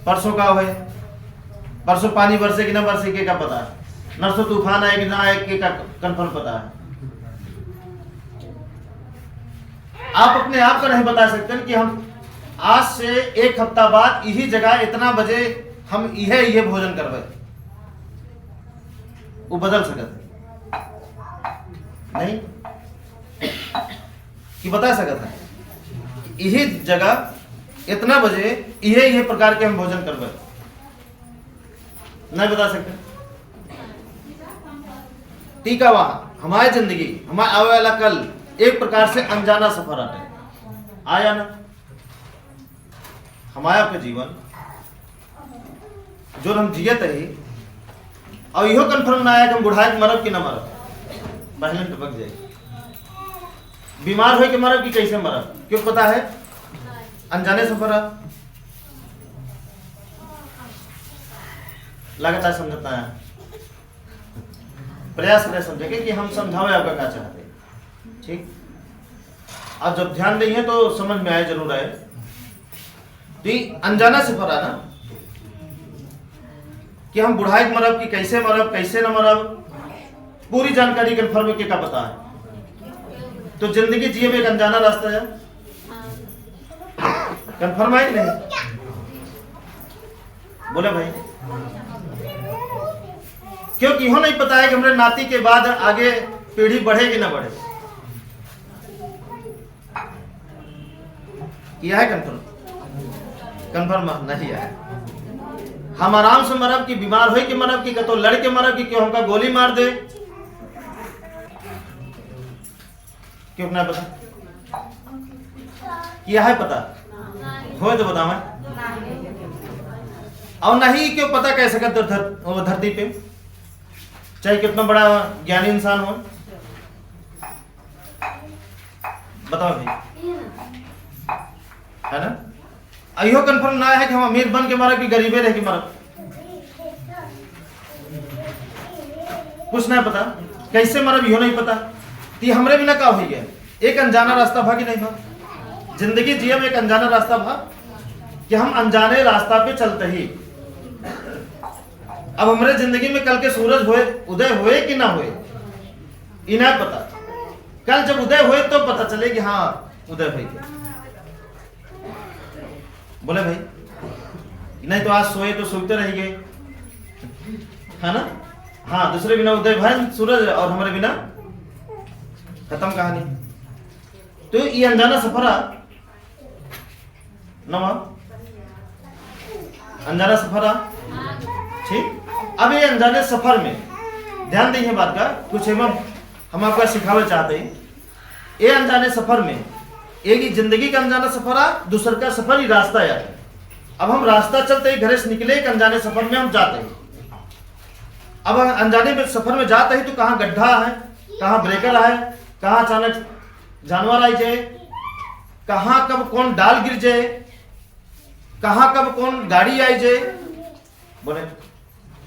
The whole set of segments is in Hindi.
परसों का हुए, परसों पानी बरसे कि ना बरसे के का पता है, नरसों तूफान आए कि ना आए के का कंफर्म पता है। आप अपने आप को नहीं बता सकते कि हम आज से 1 हफ्ता बाद यही जगह इतना बजे हम ये भोजन करवे, वो बदल सकता नहीं कि बता सकता है यही जगह इतना बजे ये प्रकार के हम भोजन करवे, नहीं बता सकते। टीका वहां हमारी जिंदगी, हमारा आने वाला कल एक प्रकार से अनजाना सफर आया ना, हमारा आपका जीवन जो हम जियत है और इहो कंफर्म ना आया कि हम बुढ़ाए मरब कि ना मरब, पहले टपक जाए, बीमार हो के मरब कि कैसे मरब, क्यों पता है, अनजाने सफर लगातार समझता है, प्रयास करें समझेंगे कि हम समझावे आपका क्या चाहते हैं, ठीक। आप जब ध्यान देंगे तो समझ में आए जरूर आए। तो अनजाना सफर है ना कि हम बुढ़ाई मरब कि कैसे मरब कैसे न मरब, पूरी जानकारी कंफर्म के का पता है। तो जिंदगी जिए में एक अनजाना रास्ता है, कंफर्म है कि नहीं, बोले भाई, क्योंकि हो नहीं पता है कि हमारे नाती के बाद आगे पीढ़ी बढ़े कि ना बढ़े, यह है कंफर्म, कंफर्म नहीं है। हम आराम से मरब कि बीमार हो के मरब कि कतो लड़ के मरब कि क्यों हमका गोली मार दे, क्यों ना पता, यह है पता हो तो बताओ, और नहीं क्यों पता कह सकते धरती पे, चाहे कितना बड़ा ज्ञानी इंसान हो, बताओ भाई, है ना। अयो कंफर्म ना है कि हम अमीर बन के मरब कि गरीबे रह के मरब, कुछ नहीं पता, कैसे मरब यो नहीं पता। तो हमरे बिना का हो गया, एक अनजाना रास्ता भा कि नहीं भा, जिंदगी जिये में एक अनजाना रास्ता भा कि हम अनजाने रास्ता पे चलते ही। अब हमारे जिंदगी में कल के सूरज होए उदय होए कि ना होए इन्हें पता, कल जब उदय होए तो पता चले कि हाँ उदय हो गया, बोले भाई, नहीं तो आज सोए तो सोते रहेंगे, है ना। हाँ, दूसरे बिना उदय भाई सूरज और हमारे बिना खत्म कहानी। तो ये अनजाना सफर नवा अनजाना सफर ठीक। अब ये अनजाने सफर में ध्यान देंगे बात का, कुछ हम आपका सिखावे चाहते हैं। ये अनजाने सफर में एक ही जिंदगी का अनजाना सफर दूसर का सफर ही रास्ता है। अब हम रास्ता चलते ही घर से निकले, एक अनजाने सफर में हम जाते हैं। अब अनजाने सफर में जाते ही तो कहाँ गड्ढा है, कहाँ ब्रेकर है, कहाँ अचानक जानवर आई जाए, कहाँ कब कौन डाल गिर जाए, कहाँ कब कौन गाड़ी आई जाए, बोले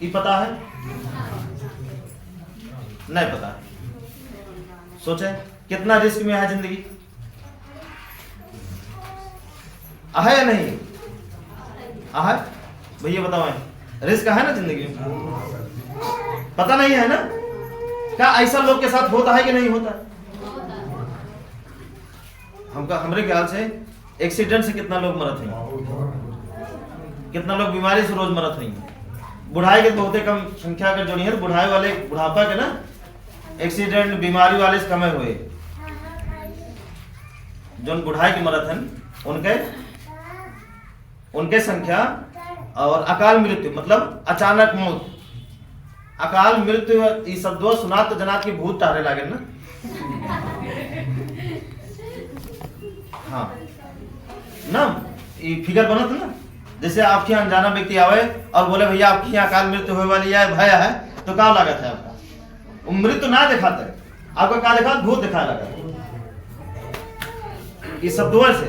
ये पता है नहीं पता। सोचे कितना रिस्क में है जिंदगी, है या नहीं है भैया बताओ, रिस्क है ना जिंदगी में, पता नहीं है ना। क्या ऐसा लोग के साथ होता है कि नहीं होता? हमारे ख्याल से एक्सीडेंट से कितना लोग मरत हैं, कितना लोग बीमारी से रोज मरत हैं। बुढ़ाई के बहुत कम संख्या का जोड़ी है, बुढ़ाई वाले बुढ़ापा के ना एक्सीडेंट बीमारी वाले से कम हुए, जो बुढ़ाई के मरत हैं उनके संख्या। और अकाल मृत्यु मतलब अचानक मौत, अकाल मृत्यु ये शब्दों सुना तो जनात की भूत तारे लागे ना। हाँ ना, ये फिगर बनत ना, जैसे आपके अनजाना व्यक्ति आवे और बोले भैया आपकी यहाँ अकाल मृत्यु होने वाली है, भय है, तो क्या लागत है आपका? मृत्यु ना दिखाता है आपका, क्या दिखा? भूत दिखा लगा। ये शब्दों से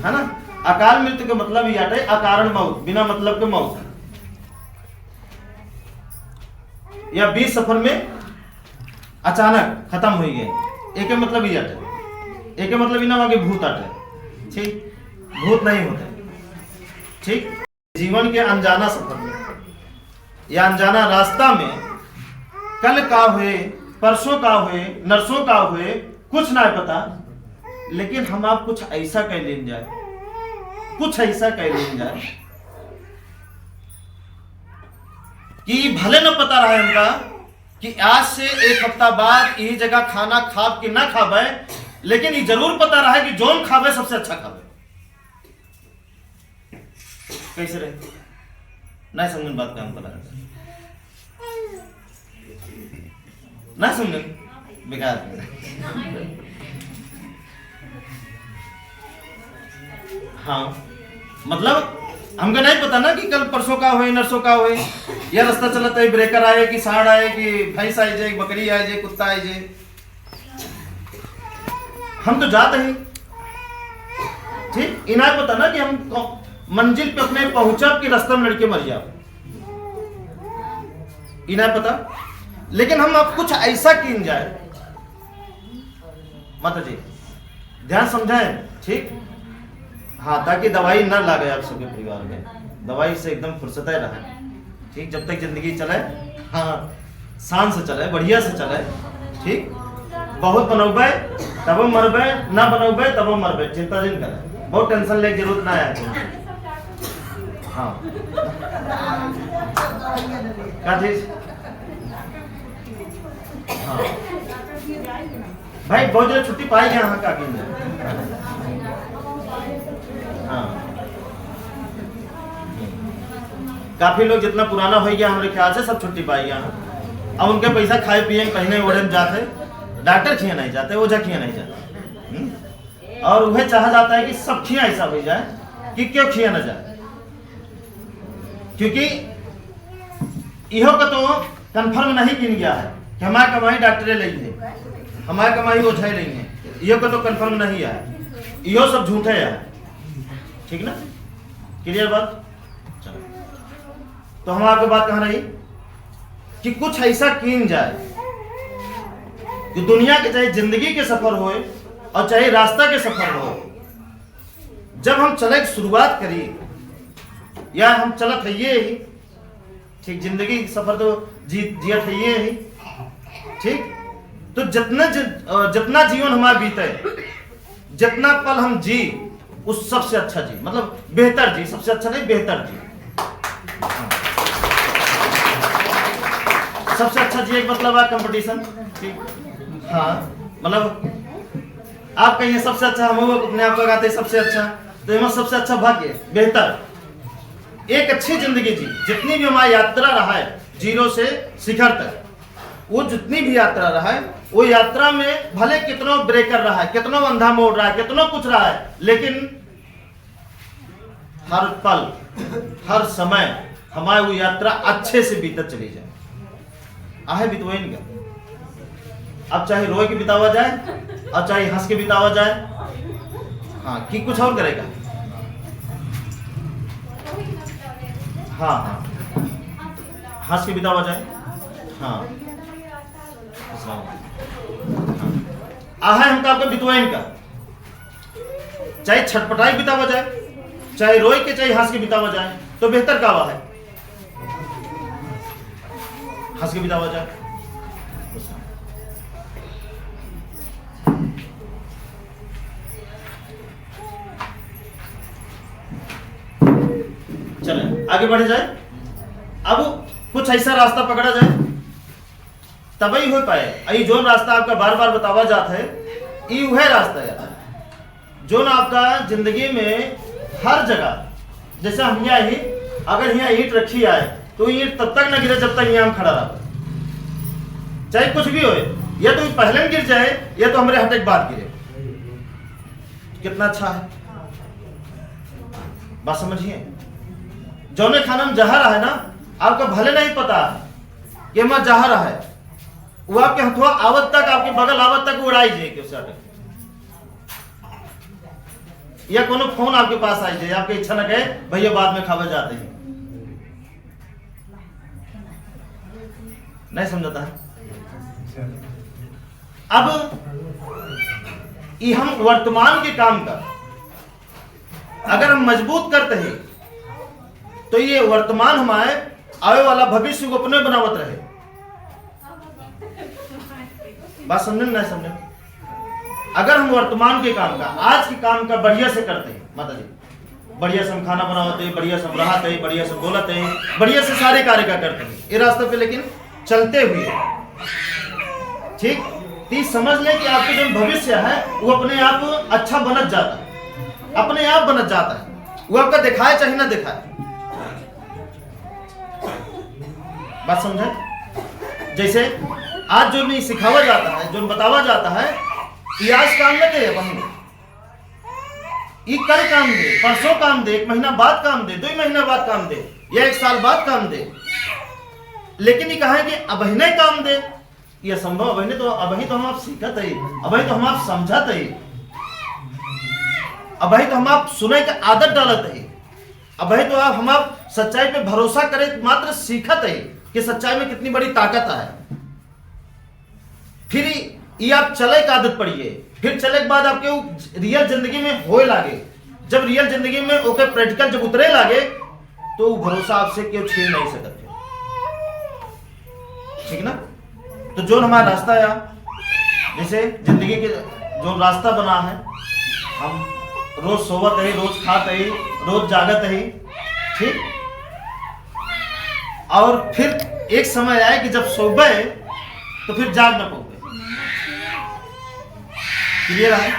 है ना। अकाल मृत्यु का मतलब ये आता है अकारण मौत, बिना मतलब के मौत, या बीच सफर में अचानक खत्म हो गए। एक मतलब ये आता है, एक मतलब इना आगे भूत आता है, ठीक। भूत नहीं होते, ठीक, जीवन के अनजाना सफर में या अनजाना रास्ता में कल का हुए, परसों का हुए, नरसों का हुए, कुछ ना पता, लेकिन हम आप कुछ ऐसा कह लेन जाए, कुछ ऐसा कह लेन जाए कि भले न पता रहा हमका कि आज से एक हफ्ता बाद यही जगह खाना खाब कि ना खाबे, लेकिन ये जरूर पता रहा कि जोन खाबे सबसे अच्छा खाबे। कैसे रहे ना समझन बात का हम पता ना समझन बेकार। हाँ, मतलब हमको नहीं पता ना कि कल परसों का हुए, नरसों का हुए, या रास्ता चलता है ब्रेकर आए कि साढ़ आए कि भैंस आए जाए, बकरी आए जाए, कुत्ता आए जाए। हम तो जाते ही ठीक, इन्हें पता ना कि हम मंजिल पे अपने पहुंचा कि रास्ते में लड़के मर जाओ, इन्हें पता। लेकिन हम अब कुछ ऐसा किन जाए, माता जी ध्यान समझाएं, ठीक। हाँ, ताकि दवाई ना लगे आप सबके परिवार में, दवाई से एकदम फुर्सत रहे, ठीक। जब तक जिंदगी चले, हाँ, शान से चले, बढ़िया से चले, ठीक। बहुत बनोबे तब मरबे, ना बनोबे तब मरबे, चिंता जिन करे, बहुत टेंशन ले जरूरत ना है। हाँ, क्या चीज? हाँ भाई, बहुत जगह छुट्टी पाई गया यहाँ का हाँ, काफी लोग जितना पुराना हो गया हमारे ख्याल से सब छुट्टी पाई गया। अब उनके पैसा खाए पिए कहने ओढ़े जाते, डॉक्टर खिया नहीं जाते, ओझा खिया नहीं जाते, और वह चाहा जाता है कि सब खिया ऐसा हो जाए कि क्यों खिया न जाए, क्योंकि इहो का तो कंफर्म नहीं किन गया है कि हमारी कमाई डॉक्टरे नहीं है, हमारी कमाई ओझा नहीं है, इहो का तो कंफर्म नहीं है, इहो सब झूठे है, ठीक ना? क्लियर बात? चलो, तो हम आपकी बात कहाँ रही कि कुछ ऐसा किन जाए कि दुनिया के चाहे जिंदगी के सफर हो और चाहे रास्ता के सफर हो, जब हम चले की शुरुआत करिए या हम चलत है ही, ठीक, जिंदगी के सफर तो जियत है ही, ठीक। तो जितना जीवन हमारा बीते, जितना पल हम जी, उस सबसे अच्छा जी, मतलब बेहतर जी, सबसे अच्छा नहीं बेहतर जी, सबसे अच्छा जी एक मतलब है कंपटीशन, ठीक। हाँ, मतलब आप कहिए सबसे अच्छा, हम अपने आप को कहते हैं सबसे अच्छा, तो हमारा सबसे अच्छा भाग्य, बेहतर एक अच्छी जिंदगी जी। जितनी भी हमारी यात्रा रहा है जीरो से शिखर तक, वो जितनी भी यात्रा रहा है, वो यात्रा में भले कितनों ब्रेकर रहा है, कितनों अंधा मोड़ रहा है, कितनों कुछ रहा है, लेकिन हर पल हर समय हमारी वो यात्रा अच्छे से बीतत चली जाए। आहे बितवे इनका, अब चाहे रोए के बितावा जाए और चाहे हंस के बितावा जाए, हाँ, कि कुछ और करेगा। हाँ हाँ, हंस के बितावा जाए, हाँ, आहे हमका आपका बितवा इनका, चाहे छटपटाई बितावा जाए, चाहे रोए के चाहे हंस के बितावा जाए, तो बेहतर कावा है हंस के बितावा जाए। चलें आगे बढ़े जाए। अब कुछ ऐसा रास्ता पकड़ा जाए तभी हो पाए। आई जो रास्ता आपका बार बार बतावा जाता है, ये वह रास्ता है जो ना आपका जिंदगी में हर जगह, जैसे हम यहाँ ही अगर यहाँ ईंट रखी है तो ईंट तब तक न गिरे जब तक यहाँ हम खड़ा रहा, चाहे कुछ भी हो, या तो पहले गिर जाए या तो हमारे हटे के बाद गिरे। कितना अच्छा है, बात समझिए। जौने खाना में जहर है ना, आपको भले नहीं पता कि मैं जहर है, वो आपके हथुआ आवत तक, आपके बगल आवत तक उड़ाई जाएगी उससे अटक, या कोनो फोन आपके पास आई जाए, आपकी इच्छा न कहे भैया बाद में खावे जाते हैं, नहीं समझता है। अब ये हम वर्तमान के काम का अगर हम मजबूत करते हैं तो ये वर्तमान हमारे आने वाला भविष्य को अपने बनावत रहे। बात समझे नहीं समझे? अगर हम वर्तमान के काम का, आज के काम का बढ़िया से करते हैं, माता जी बढ़िया से हम खाना बनाते हैं, बढ़िया से हम रहते हैं, बढ़िया से बोलते हैं, बढ़िया से सारे कार्य का करते हैं ये रास्ते पे, लेकिन चलते हुए ठीक तो समझ लें कि आपके जो भविष्य है वो अपने आप अच्छा बनत जाता है, अपने आप बनत जाता है, वो आपका दिखाए चाहे ना दिखाए। बात समझे? जैसे आज जो नहीं सिखावा जाता है, जो बतावा जाता है कि आज काम न दे, वही कल काम दे, परसों काम दे, 1 महीना बाद काम दे, 2 महीना बाद काम दे, या 1 साल बाद काम दे, लेकिन ये कहा है कि अभी नहीं काम दे, यह संभव अभी तो हम आप सीखत है, अभी तो हम आप समझत है, अभी तो हम आप सुने के आदत डालत है, अभी तो हम आप सच्चाई पे भरोसा करे मात्र सीखत है कि सच्चाई में कितनी बड़ी ताकत है। फिर ये आप चले की आदत पड़िए, फिर चले के बाद आपके रियल जिंदगी में होए लागे, जब रियल जिंदगी में ओके प्रैक्टिकल जब उतरे लागे तो वो भरोसा आपसे क्यों छीन नहीं सकते, ठीक ना? तो जो हमारा रास्ता है, जैसे जिंदगी के जो रास्ता बना है, हम रोज सोवत है, रोज खात है, रोज जागत है, ठीक, और फिर एक समय आए कि जब सोबे तो फिर जाग न पाओगे। क्लियर है?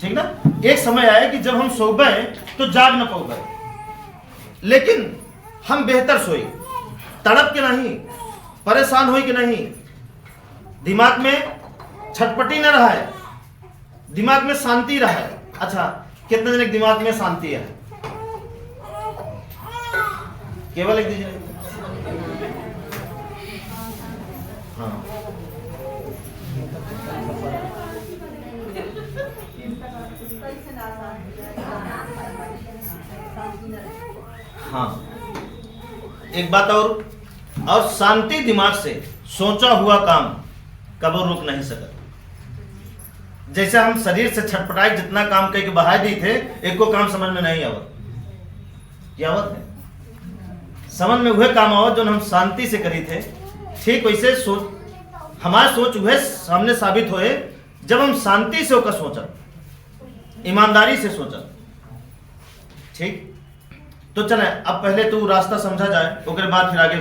ठीक ना? एक समय आए कि जब हम सोबे तो जाग न पाओगे, लेकिन हम बेहतर सोई, तड़प के नहीं, परेशान हुई कि नहीं, दिमाग में छटपटी न रहा है, दिमाग में शांति रहा है। अच्छा, कितने जने दिमाग में शांति है? केवल एक दीजिए। हाँ, हाँ, एक बात और शांति दिमाग से सोचा हुआ काम कब रोक नहीं सकता। जैसे हम शरीर से छटपटाए जितना काम करके बहा दी थे, एक को काम समझ में नहीं आवत, क्या आवत है? समझ में हुए काम आवत जो हम शांति से करी थे। ठीक वैसे सोच, हमारे सोच हुए सामने साबित हुए जब हम शांति से होकर सोचा, ईमानदारी से सोचा। ठीक, तो चले अब पहले तो रास्ता समझा जाए, उसके बाद फिर आगे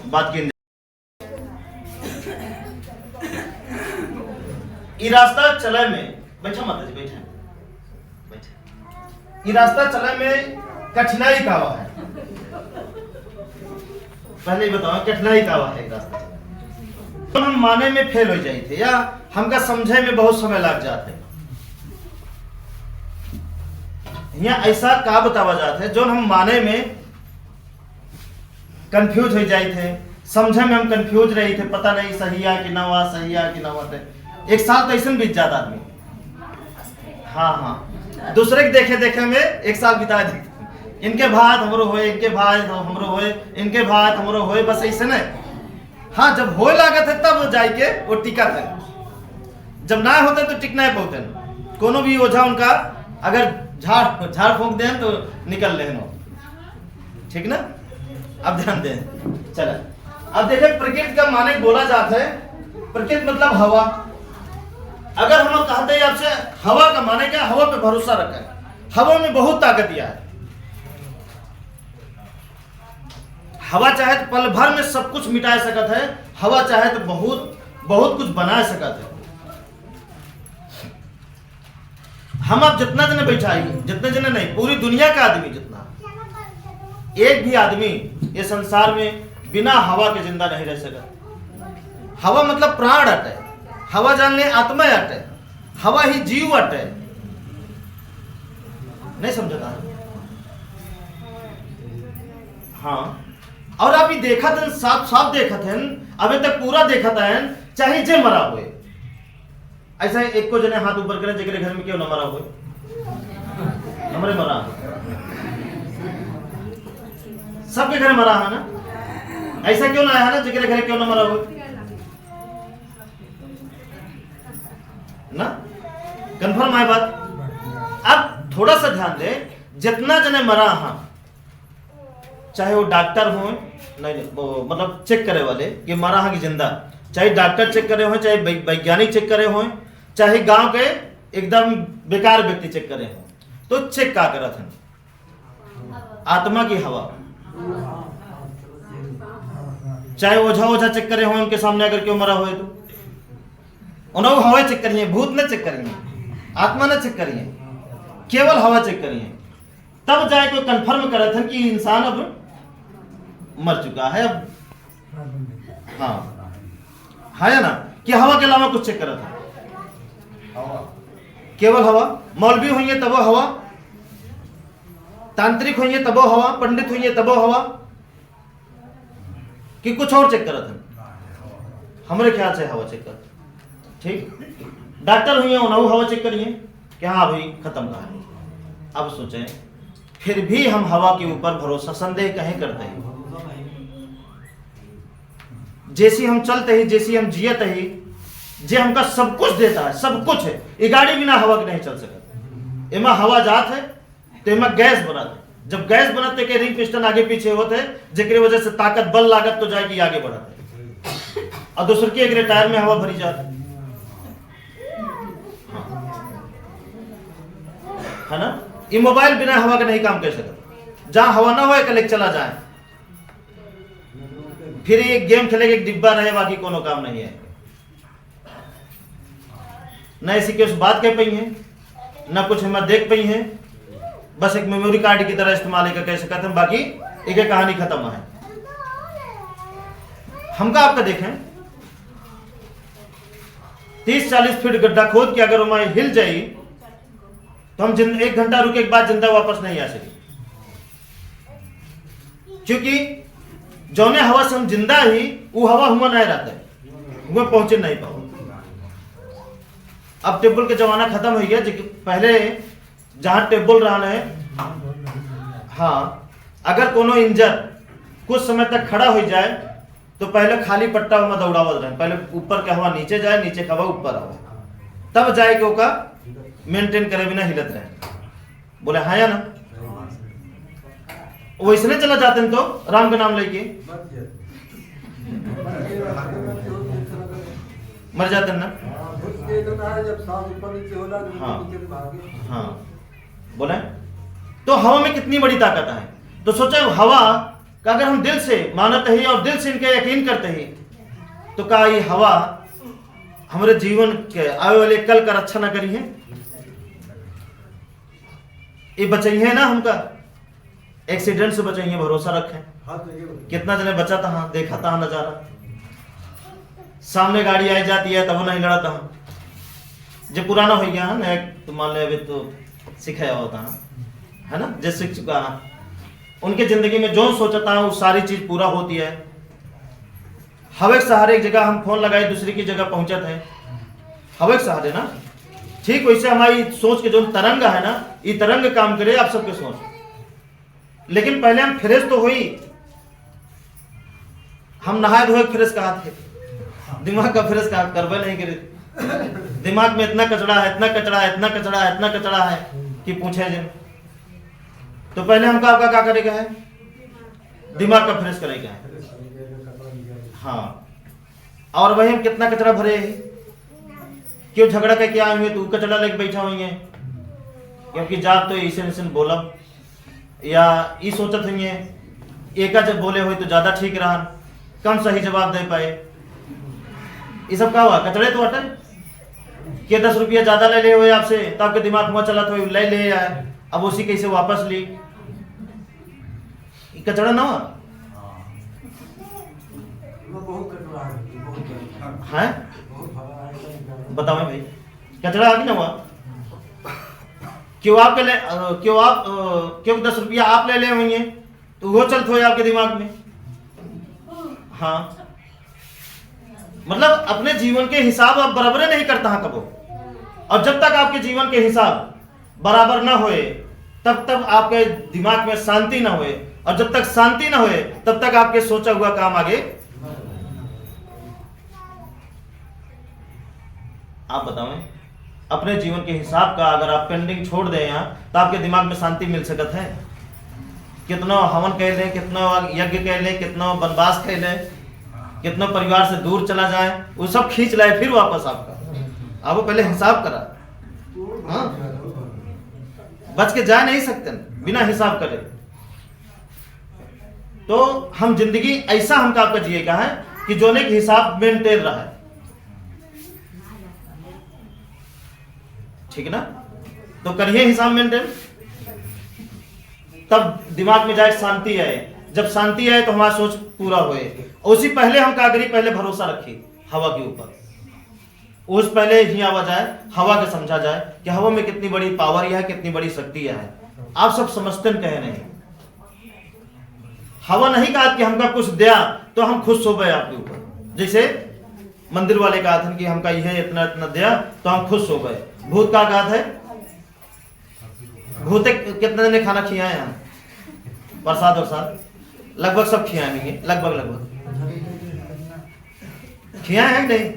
बात की। ये रास्ता चले में, बैठा माता जी, बैठे बैठे, ये रास्ता चले में कठिनाई का है। पहले ही बताओ कठिनाई का है रास्ता, तो हम माने में फेल हो जाए थे या हमका समझे में बहुत समय लग जाते। यहाँ ऐसा का बतावा जाता है जो हम माने में कंफ्यूज हो जाए थे, समझे में हम कंफ्यूज रहे थे, पता नहीं सही है कि ना हुआ, सही है कि ना हुआ। 1 साल तो ऐसा बीत जाता आदमी। हाँ हाँ, दूसरे के देखे देखे में 1 साल बिता देते, इनके भात हमरो होए, इनके भात हमरो होए, इनके भात हमरो होए, बस ऐसे नहीं। हाँ, जब होए लागत है तब जाके वो टिका थे, जब ना होते तो टिक नहीं पाते। कोनो भी ओझा उनका अगर झाड़ फूंक दें तो निकल ले, ठीक ना? अब ध्यान दें, चला अब देखें प्रकृति का माने बोला जाता है, प्रकृति मतलब हवा। अगर हम कहते हैं आपसे हवा का माने क्या, हवा पे भरोसा रखा है, हवा में बहुत ताकत दिया है। हवा चाहे तो पल भर में सब कुछ मिटा सकता है, हवा चाहे तो बहुत बहुत कुछ बना सकता है। हम अब जितना जने बैठाएंगे, जितने जने नहीं, पूरी दुनिया का आदमी जितना, एक भी आदमी ये संसार में बिना हवा के जिंदा नहीं रह सकता। हवा मतलब प्राण अटे, हवा जान ले आत्मा अटे, हवा ही जीव अटे। नहीं समझता? हाँ, और आप ये देखा था, साफ साफ देखा था, अभी तक पूरा देखा था, चाहे जे मरा हुए। ऐसा एक को जने हाथ ऊपर करे जेकरे घर में क्यों न मरा हुए, हमरे मरा, सबके घर मरा है ना, ऐसा क्यों ना है ना, जेकरे घर क्यों न मरा हुए ना? कंफर्म है बात? अब थोड़ा सा ध्यान दे, जितना जने मरा हाँ, चाहे वो डॉक्टर हो, नहीं वो मतलब चेक करे वाले कि मरा हाँ कि जिंदा, चाहे डॉक्टर चेक करे हो, चाहे वैज्ञानिक चेक करे हो, चाहे गांव के एकदम बेकार व्यक्ति चेक करे हो, तो चेक का करत है आत्मा की हवा। चाहे ओझा ओझा चेक करे हो उनके सामने अगर क्यों मरा हो तो उन्हें हवा चेक करिए, भूत न चेक करिए, आत्मा न चेक करिए, केवल हवा चेक करिए, तब जाए कोई कंफर्म करे थे कि इंसान अब मर चुका है। अब हाँ है ना कि हवा के अलावा कुछ चेक करा था, केवल हवा। मौलवी होंगे तब हवा, तांत्रिक होंगे तब हवा, पंडित होंगे तब हवा, कि कुछ और चेक करा था। हमारे ख्याल से हवा चेक कर, ठीक। डॉक्टर हुई उन्होंने हवा चेक करिए कि हाँ भाई खत्म कहा है। अब सोचें फिर भी हम हवा के ऊपर भरोसा संदेह कहीं करते हैं। जैसी हम चलते ही, जैसी हम जियते ही, जे हमका सब कुछ देता है, सब कुछ है। ये गाड़ी बिना हवा के नहीं चल सकता। इमा हवा जात है तो इमा गैस बनत है। जब गैस बनत है के रिंग पिस्टन आगे पीछे होते हैं, जेकरे वजह से ताकत बल लागत तो जाएगी आगे बढ़त है, और दूसर के एक टायर में हवा भरी जाती है ना। ये मोबाइल बिना हवा के नहीं काम कर सकता। जहां हवा ना हो कलेक्ट चला जाए, फिर ये गेम खेले एक डिब्बा रहे, बाकी कोनो काम नहीं है। न ऐसी के उस बात कह पाई है, न कुछ हम देख पाई है, बस एक मेमोरी कार्ड की तरह इस्तेमाल कर सकते हैं, बाकी एक कहानी खत्म है। हमका आपका देखें 30-40 फीट गड्ढा खोद के अगर वहां हिल जाए तो हम 1 घंटा रुके के बाद जिंदा वापस नहीं आ सके, क्योंकि जौने हवा से हम जिंदा ही वो हवा हुआ नहीं रहता है, हुआ पहुंचे नहीं पाओ। अब टेबल के जमाना खत्म हो गया। पहले जहां टेबल रहा है, हाँ, अगर कोनो इंजन कुछ समय तक खड़ा हो जाए तो पहले खाली पट्टा में दौड़ावत रहे, पहले ऊपर के हवा नीचे जाए, नीचे के हवा ऊपर आवे, तब जाए के ओका मेंटेन करे बिना हिलत रहे। बोले हाँ या ना, वैसने चला जाते हैं तो राम का नाम लेके मर जाते हैं ना। हाँ हाँ बोले तो हवा में कितनी बड़ी ताकत है। तो सोचो हवा का अगर हम दिल से मानते हैं और दिल से इनके यकीन करते हैं तो क्या ये हवा हमारे जीवन के आने वाले कल का रक्षा न करी है, ये बचाई है ना, हमका एक्सीडेंट से बचाइए, भरोसा रखें। कितना जने बचा था, हाँ देखा था नजारा, सामने गाड़ी आई जाती है तब नहीं लड़ा था। जो पुराना हो गया है तो मान ले अभी तो सिखाया होता है ना, जो सीख चुका है उनके जिंदगी में जो सोचता है वो सारी चीज पूरा होती है। हवा के सहारे एक जगह हम फोन लगाए दूसरी की जगह पहुंचते हैं, हवा के सहारे ना। ठीक वैसे हमारी सोच के जो तरंग है ना, ये तरंग काम करे आप सबके सोच। लेकिन पहले हम फ्रेश तो हुई, हम नहाए धोए फ्रेश कहा थे, दिमाग का फ्रेश कहा करवे नहीं करे। दिमाग में इतना कचड़ा है, इतना कचड़ा है, इतना कचड़ा है, इतना कचड़ा है कि पूछे जन। तो पहले हमको आपका क्या करेगा है, दिमाग का फ्रेश करेगा है। हाँ, और वही हम कितना कचरा भरे है, क्यों झगड़ा करके आए हुए तो कचड़ा लेके बैठा हुई है, क्योंकि जात तो ऐसे ऐसे बोला या ये सोचत हुई है एक जब बोले हुए तो ज्यादा ठीक रहा, कम सही जवाब दे पाए। ये सब क्या हुआ, कचड़े तो हटे के 10 रुपया ज्यादा ले ले हुए आपसे, तो आपके दिमाग में चला तो ले ले आए, अब उसी कैसे वापस ली, कचड़ा ना हुआ है। बताओ भाई, कचड़ा आ ना हुआ, क्यों आपके ले, क्यों 10 रुपया आप ले ले हुई हैं तो वो चलते हो आपके दिमाग में। हाँ, मतलब अपने जीवन के हिसाब आप बराबर नहीं करता है कबो, और जब तक आपके जीवन के हिसाब बराबर ना होए तब तक आपके दिमाग में शांति ना होए, और जब तक शांति ना होए तब तक आपके सोचा हुआ काम आगे। आप बताओ अपने जीवन के हिसाब का अगर आप पेंडिंग छोड़ दें यहाँ, तो आपके दिमाग में शांति मिल सकत है। कितना हवन कह लें, कितना यज्ञ कह लें, कितना वनवास कह लें, कितना परिवार से दूर चला जाए, वो सब खींच लाए फिर वापस आपका। आप वो पहले हिसाब करा। हाँ, बच के जा नहीं सकते बिना हिसाब करे। तो हम जिंदगी ऐसा हमका आपका जिए का है कि जो ने हिसाब मेंटेन रहा है, ठीक ना। तो करिए हिसाब मेंटेन, तब दिमाग में जाए शांति आए। जब शांति आए तो हमारा सोच पूरा होए। उसी पहले हम क्या करिए, पहले भरोसा रखिए हवा के ऊपर। उस पहले ही आवा जाए, हवा के समझा जाए कि हवा में कितनी बड़ी पावर है, कितनी बड़ी शक्ति है। आप सब समझते कहे नहीं। हवा नहीं कहा कि हमका कुछ दिया तो हम खुश हो गए आपके ऊपर। जैसे मंदिर वाले कहा था कि हमका यह इतना इतना दिया तो हम खुश हो गए। भूत का कहा था, भूत कितने दिन खाना खियाए हैं, प्रसाद और साथ लगभग सब खियाएंगे, लगभग खियाए हैं नहीं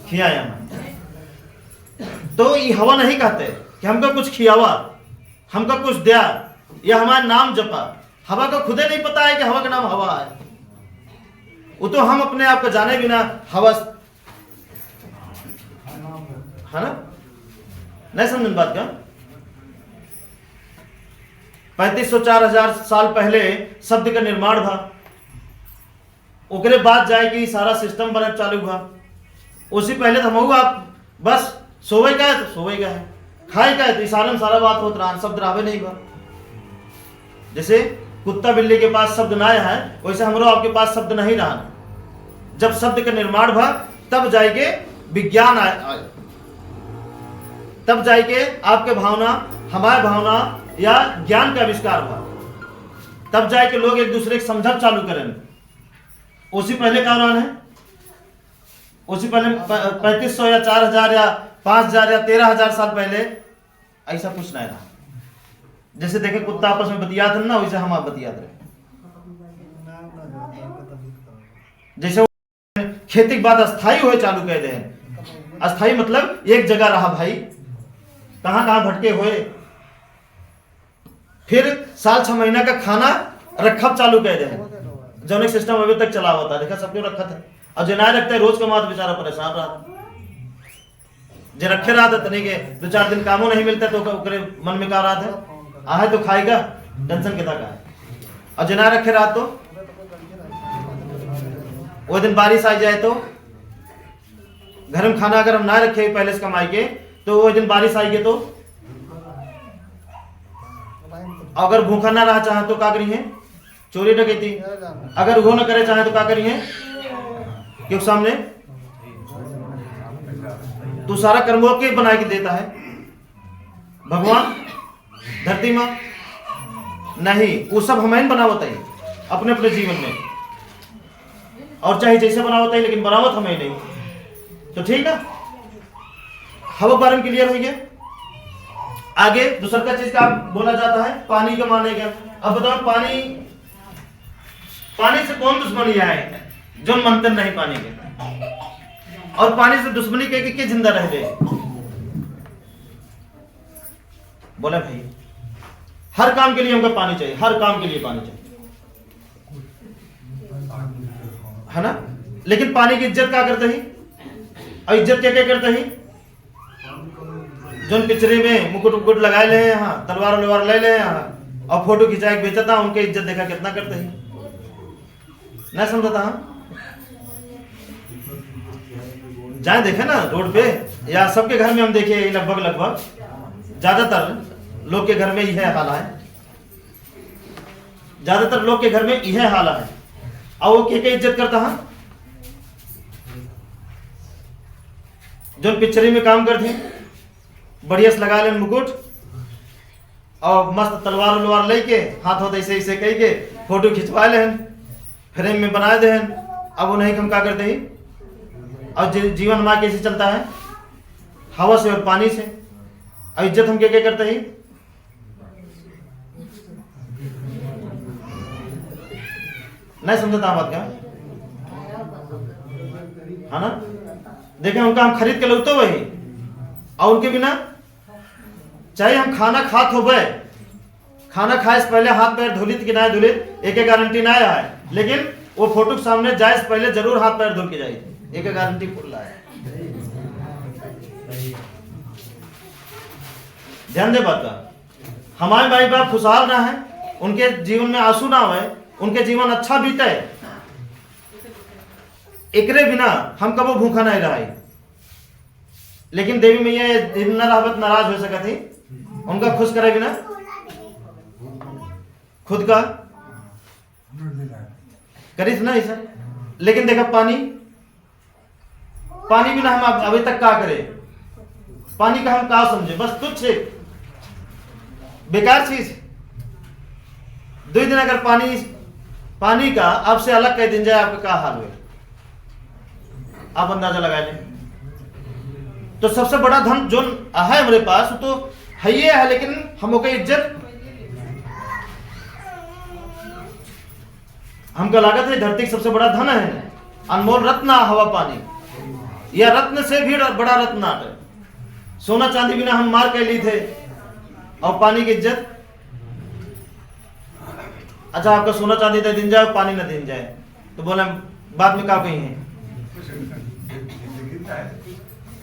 खियाए हैं। तो ये हवा नहीं कहते कि हमको कुछ खियावा, हमको कुछ दिया या हमारा नाम जपा। हवा को खुदे नहीं पता है कि हवा का नाम हवा है। वो तो हम अपने आप को जाने बिना हवा, है ना। नहीं समझ बात का। 3500-4000 साल पहले शब्द का निर्माण हुआ। उसके बाद जाए कि सारा सिस्टम बना चालू हुआ। उसी पहले तो हम आप बस सोवे का है तो सोवे का है, खाए का है तो इशारन सारा बात होता रहा, शब्द रावे नहीं हुआ। जैसे कुत्ता बिल्ली के पास शब्द ना है, वैसे हमरो आपके पास शब्द नहीं रहा। जब शब्द का निर्माण हुआ तब जाएंगे विज्ञान आए, तब जाएंगे आपके भावना, हमारे भावना या ज्ञान का आविष्कार हुआ। तब जाके लोग एक दूसरे को समझा चालू करें। उसी पहले का है, उसी पहले 3500 या 4000 या 5000 या 13000 साल पहले ऐसा कुछ नहीं रहा। जैसे देखे कुत्ता आपस में बतियाते ना, वैसे हम आप बतियाते रहे। जैसे खेती की बात अस्थाई हुए चालू कह दे। अस्थाई मतलब एक जगह रहा भाई, कहां कहां भटके हुए। फिर साल 6 महीना का खाना रखा चालू कह दे। जौनिक सिस्टम अभी तक चला हुआ था, देखा सबको रखा था। और जो ना रखता है रोज कमा तो बेचारा परेशान रहा था। जो रखे रहा था तनी के 2-4 दिन कामों नहीं मिलता तो मन में कहा रहा था आहे तो खाएगा, टेंशन कितना का है। और जो ना रखे रहा तो वो दिन बारिश आ जाए तो घर में खाना अगर हम ना रखे पहले से कमाई के, तो वो दिन बारिश आएगी तो अगर भूखा ना रहा चाहे तो क्या करिए, चोरी डकैती। अगर वो ना करे चाहे तो क्या करिए, क्योंकि सामने तो सारा कर्मों के बना के देता है भगवान धरती मां नहीं। वो सब हमें बनावत है अपने अपने जीवन में, और चाहे जैसे बनावत है, लेकिन बनावत हमें नहीं। तो ठीक है, हवा बारे में क्लियर हो गया। आगे दूसरा का चीज का बोला जाता है पानी का मानेगा। अब बताओ पानी से कौन दुश्मनी है जो मनते नहीं पानी के, और पानी से दुश्मनी के जिंदा रह गए। बोला भाई हर काम के लिए हमको पानी चाहिए, हर काम के लिए पानी चाहिए, है ना। लेकिन पानी की इज्जत क्या करते हैं, और इज्जत क्या क्या करते हैं। जो पिछड़े में मुकुट मुकुट लगाए ले यहाँ, तलवार वलवार ले ले यहाँ, और फोटो खिंचा के बेचता, उनके इज्जत देखा कितना करते हैं। नहीं समझता हम जाए देखे ना रोड पे या सबके घर में हम देखे, लगभग ज्यादातर लोग के घर में यह हाल है। ज्यादातर लोग के घर में यह हाल है। और वो क्या इज्जत करता है, जो पिक्चरी में काम करते बढ़िया से लगा ले मुकुट और मस्त तलवार उलवार लेके हाथ होते ऐसे ऐसे कह के फोटो खिंचवा ले, फ्रेम में बना दे। अब वो नहीं हम क्या करते हैं। और जीवन हमारा कैसे चलता है, हवा से और पानी से। और इज्जत हम क्या क्या करते हैं, नहीं समझता बात क्या, है ना। देखें उनका हम खरीद के लगते वही, और उनके बिना चाहे हम खाना खात हो गए, खाना खाए से पहले हाथ पैर धुलित कि ना धुलित एक गारंटी ना है, लेकिन वो फोटो के सामने जाए से पहले जरूर हाथ पैर धुल के जाए, एक गारंटी फुल रहा है। ध्यान दे बात का। हमारे भाई बाप खुशहाल ना है, उनके जीवन में आंसू ना आवे, उनके जीवन अच्छा बीते, एकरे बिना हम कबो भूखा नहीं रहा। लेकिन देवी मैया इतना रहबत नाराज हो सका थी उनका खुश करे बिना खुद का करीस ना ऐसा। लेकिन देखा पानी बिना हम अभी तक क्या करे, पानी का हम क्या समझे, बस तुच्छ बेकार चीज। 2 दिन अगर पानी का आपसे अलग कह दिन जाए, आपका क्या हाल हुए आप अंदाजा लगा लें। तो सबसे बड़ा धन जो है हमारे पास तो है ये है, लेकिन हम का इज्जत हमका लागत है धरती का सबसे बड़ा धन है, अनमोल रत्न हवा पानी। यह रत्न से भी बड़ा रत्न है। सोना चांदी बिना हम मार के ली थे, और पानी की इज्जत। अच्छा आपका सोना चांदी दे दिन जाए, पानी न दिन जाए, तो बोले बाद में क्या कही है,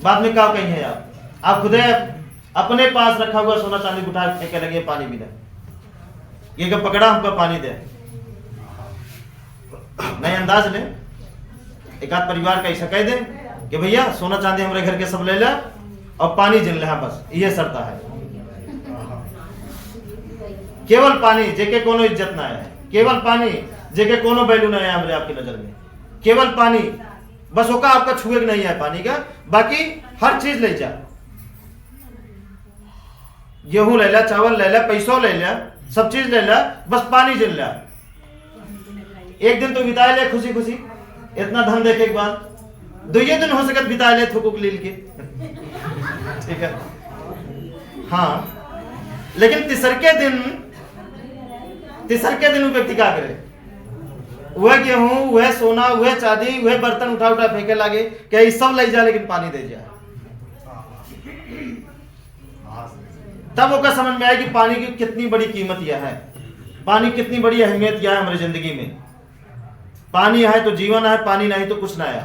बाद में क्या कही है। आप खुदे अपने पास रखा हुआ सोना चांदी उठा फेंके लगे पानी बिना, ये क्या पकड़ा हमको पानी दे। नहीं अंदाज ले, एक आध परिवार का ऐसा कह दे कि भैया सोना चांदी हमारे घर के सब ले ले और पानी जिन ले, बस ये शर्त है। केवल पानी जेके कोनो इज्जत ना है, केवल पानी जेके कोनो वैल्यू ना है हमारे आपकी नजर में, केवल पानी बस होका आपका छुए नहीं है पानी का, बाकी हर चीज ले जा, गेहूं ले ला, चावल ले ला, पैसों ले ला, सब चीज ले ला, बस पानी जिन ला। एक दिन तो बिताए ले खुशी खुशी, इतना धन देखे के बाद 2 दिन हो सकत बिताए ले थुकुक लील के, ठीक है हाँ। लेकिन तीसरके दिन व्यक्ति क्या करे, वह गेहूं, वह सोना, वह चांदी, वह बर्तन उठा उठा फेंके लागे क्या सब ले जा, लेकिन पानी दे जा। तब वो का समझ में आया कि पानी की कितनी बड़ी कीमत यह है, पानी कितनी बड़ी अहमियत यह है हमारी जिंदगी में। पानी है तो जीवन है, पानी नहीं तो कुछ ना है।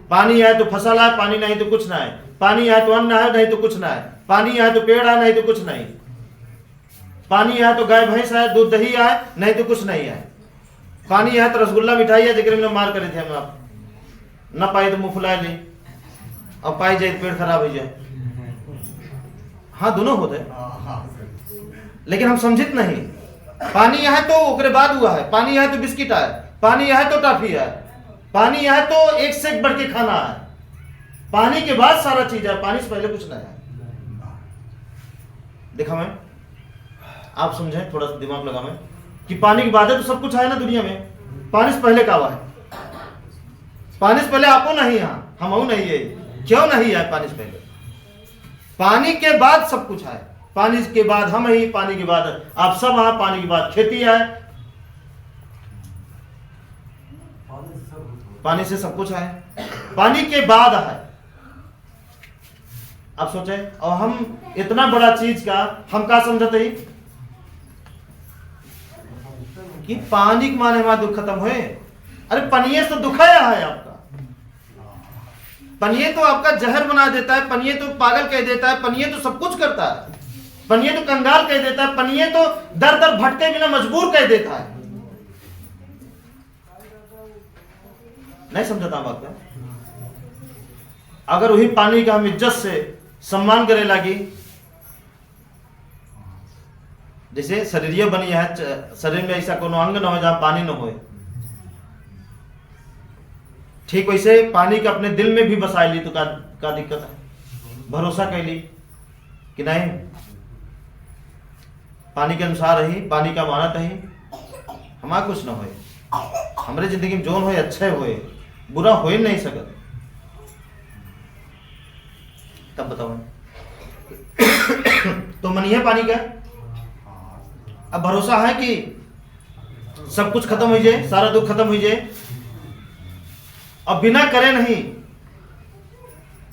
पानी है तो फसल है, पानी नहीं तो कुछ ना है। पानी है तो अन्न है, नहीं तो कुछ ना है। पानी है तो पेड़ है, नहीं तो कुछ नहीं। पानी है तो गाय भैंस है, दूध दही है, नहीं तो कुछ नहीं है। पानी है तो रसगुल्ला मिठाई है, जिक्र में मार करे थे हम आप न पाए तो मुंह फुला ले, और पाई जाए पेट खराब हो जाए। हाँ दोनों होते हैं, लेकिन हम समझित नहीं। पानी है तो ओकरे बाद हुआ है, पानी है तो बिस्किट है, पानी है तो टॉफी है, पानी है तो एक से एक बढ़ के खाना है। पानी के बाद सारा चीज है, पानी से पहले कुछ नहीं है। देखा मैं, आप समझे, थोड़ा सा दिमाग लगा मैं कि पानी के बाद है तो सब कुछ है ना दुनिया में। पानी से पहले क्या हुआ है, पानी से पहले आपो नहीं है, हम नहीं है, क्यों नहीं है पानी से पहले। पानी के बाद सब कुछ है, पानी के बाद हम ही, पानी के बाद आप सब हैं, पानी के बाद खेती है, पानी से सब कुछ है, पानी के बाद है। आप सोचे, और हम इतना बड़ा चीज का हम क्या समझते ही कि पानी के माने हमारा दुख खत्म हुए। अरे पनिये से तो दुखाया है आपका, पनिये तो आपका जहर बना देता है, पनिये तो पागल कह देता है, पनिये तो सब कुछ करता है, पनिये तो कंगाल कह देता है, पनिये तो दर दर भटके बिना मजबूर कह देता है। नहीं समझता बात का। अगर वही पानी का हम इज्जत से सम्मान करे लगी, जैसे शरीर बनी है, शरीर में ऐसा कोनो अंग न हो जहां पानी न हो, ठीक वैसे पानी का अपने दिल में भी बसा ली तो का दिक्कत है। भरोसा कर ली कि नहीं पानी के अनुसार ही, पानी का मानत ही, हमारा कुछ न हो, हमारे जिंदगी में जोन हो अच्छे होए, बुरा हो ही नहीं सकत। तब बताओ तो मनी है पानी का। अब भरोसा है कि सब कुछ खत्म हो जाए, सारा दुख खत्म हो जाए, अब बिना करे नहीं,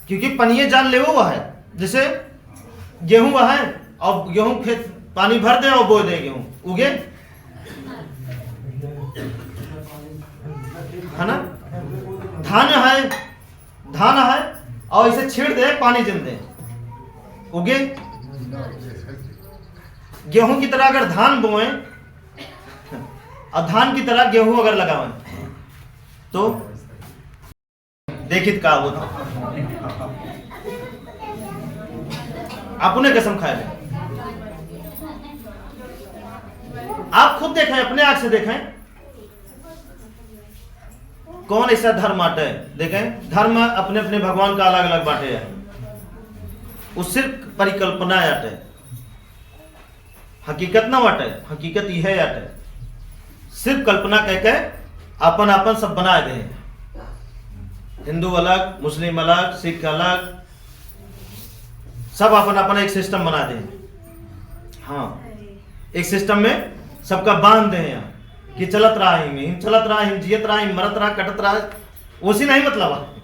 क्योंकि पनिये जान ले हुआ है, जैसे गेहूं है और गेहूं खेत पानी भर दे और बो दे, गेहूं उगे, है ना। धान है और इसे छीड़ दे, पानी जम दे, उगे। गेहूं की तरह अगर धान बोए और धान की तरह गेहूं अगर लगावें तो देखित का होता, अपने कसम खाए। आप खुद देखें, अपने आंख से देखें, कौन ऐसा धर्म बांटे। देखें, धर्म अपने अपने भगवान का अलग अलग बांटे है, वो सिर्फ परिकल्पना आटे, हकीकत ना बांटे। हकीकत यह है आटे, सिर्फ कल्पना कह के अपन अपन सब बना दे। हिंदू अलग, मुस्लिम अलग, सिख अलग, सब अपन अपन एक सिस्टम बना दे। हाँ, एक सिस्टम में सबका बांध दे यहाँ कि चलत रहा हिम, चलत रहा हिम, जियत रहा हिम, मरत रहा, कटत रहा, उसी नहीं मतलब।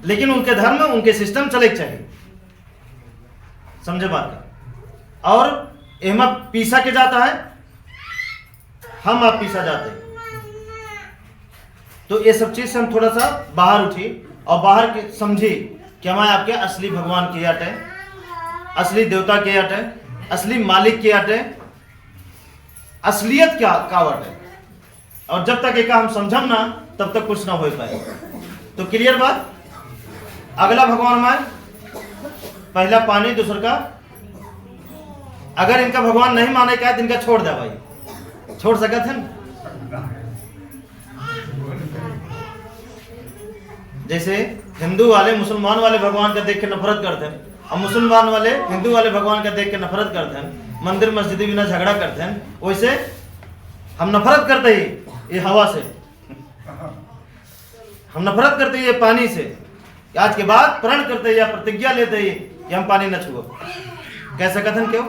लेकिन उनके धर्म, उनके सिस्टम चले चाहिए, समझे बात का। और एमा पीसा के जाता है, हम आप पीसा जाते हैं। तो ये सब चीज से हम थोड़ा सा बाहर उठी और बाहर के समझी कि हमारे आपके असली भगवान के आटे, असली देवता के आटे, असली मालिक के आटे, असलियत क्या कावट है। और जब तक एक हम समझम ना, तब तक कुछ ना हो पाए। तो क्लियर बात। अगला भगवान में पहला पानी, दूसरा का अगर इनका भगवान नहीं माने का है तो इनका छोड़ दे भाई, छोड़ सकते हैं। जैसे हिंदू वाले मुसलमान वाले भगवान का देख के नफरत करते हैं, और मुसलमान वाले हिंदू वाले भगवान का देख के नफरत करते हैं, मंदिर मस्जिद बिना झगड़ा करते हैं, वैसे हम नफरत करते ही ये हवा से, हम नफरत करते ही ये पानी से। आज के बाद प्रण करते या प्रतिज्ञा लेते ही कि हम पानी न छुओ। कह सकते हैं क्यों?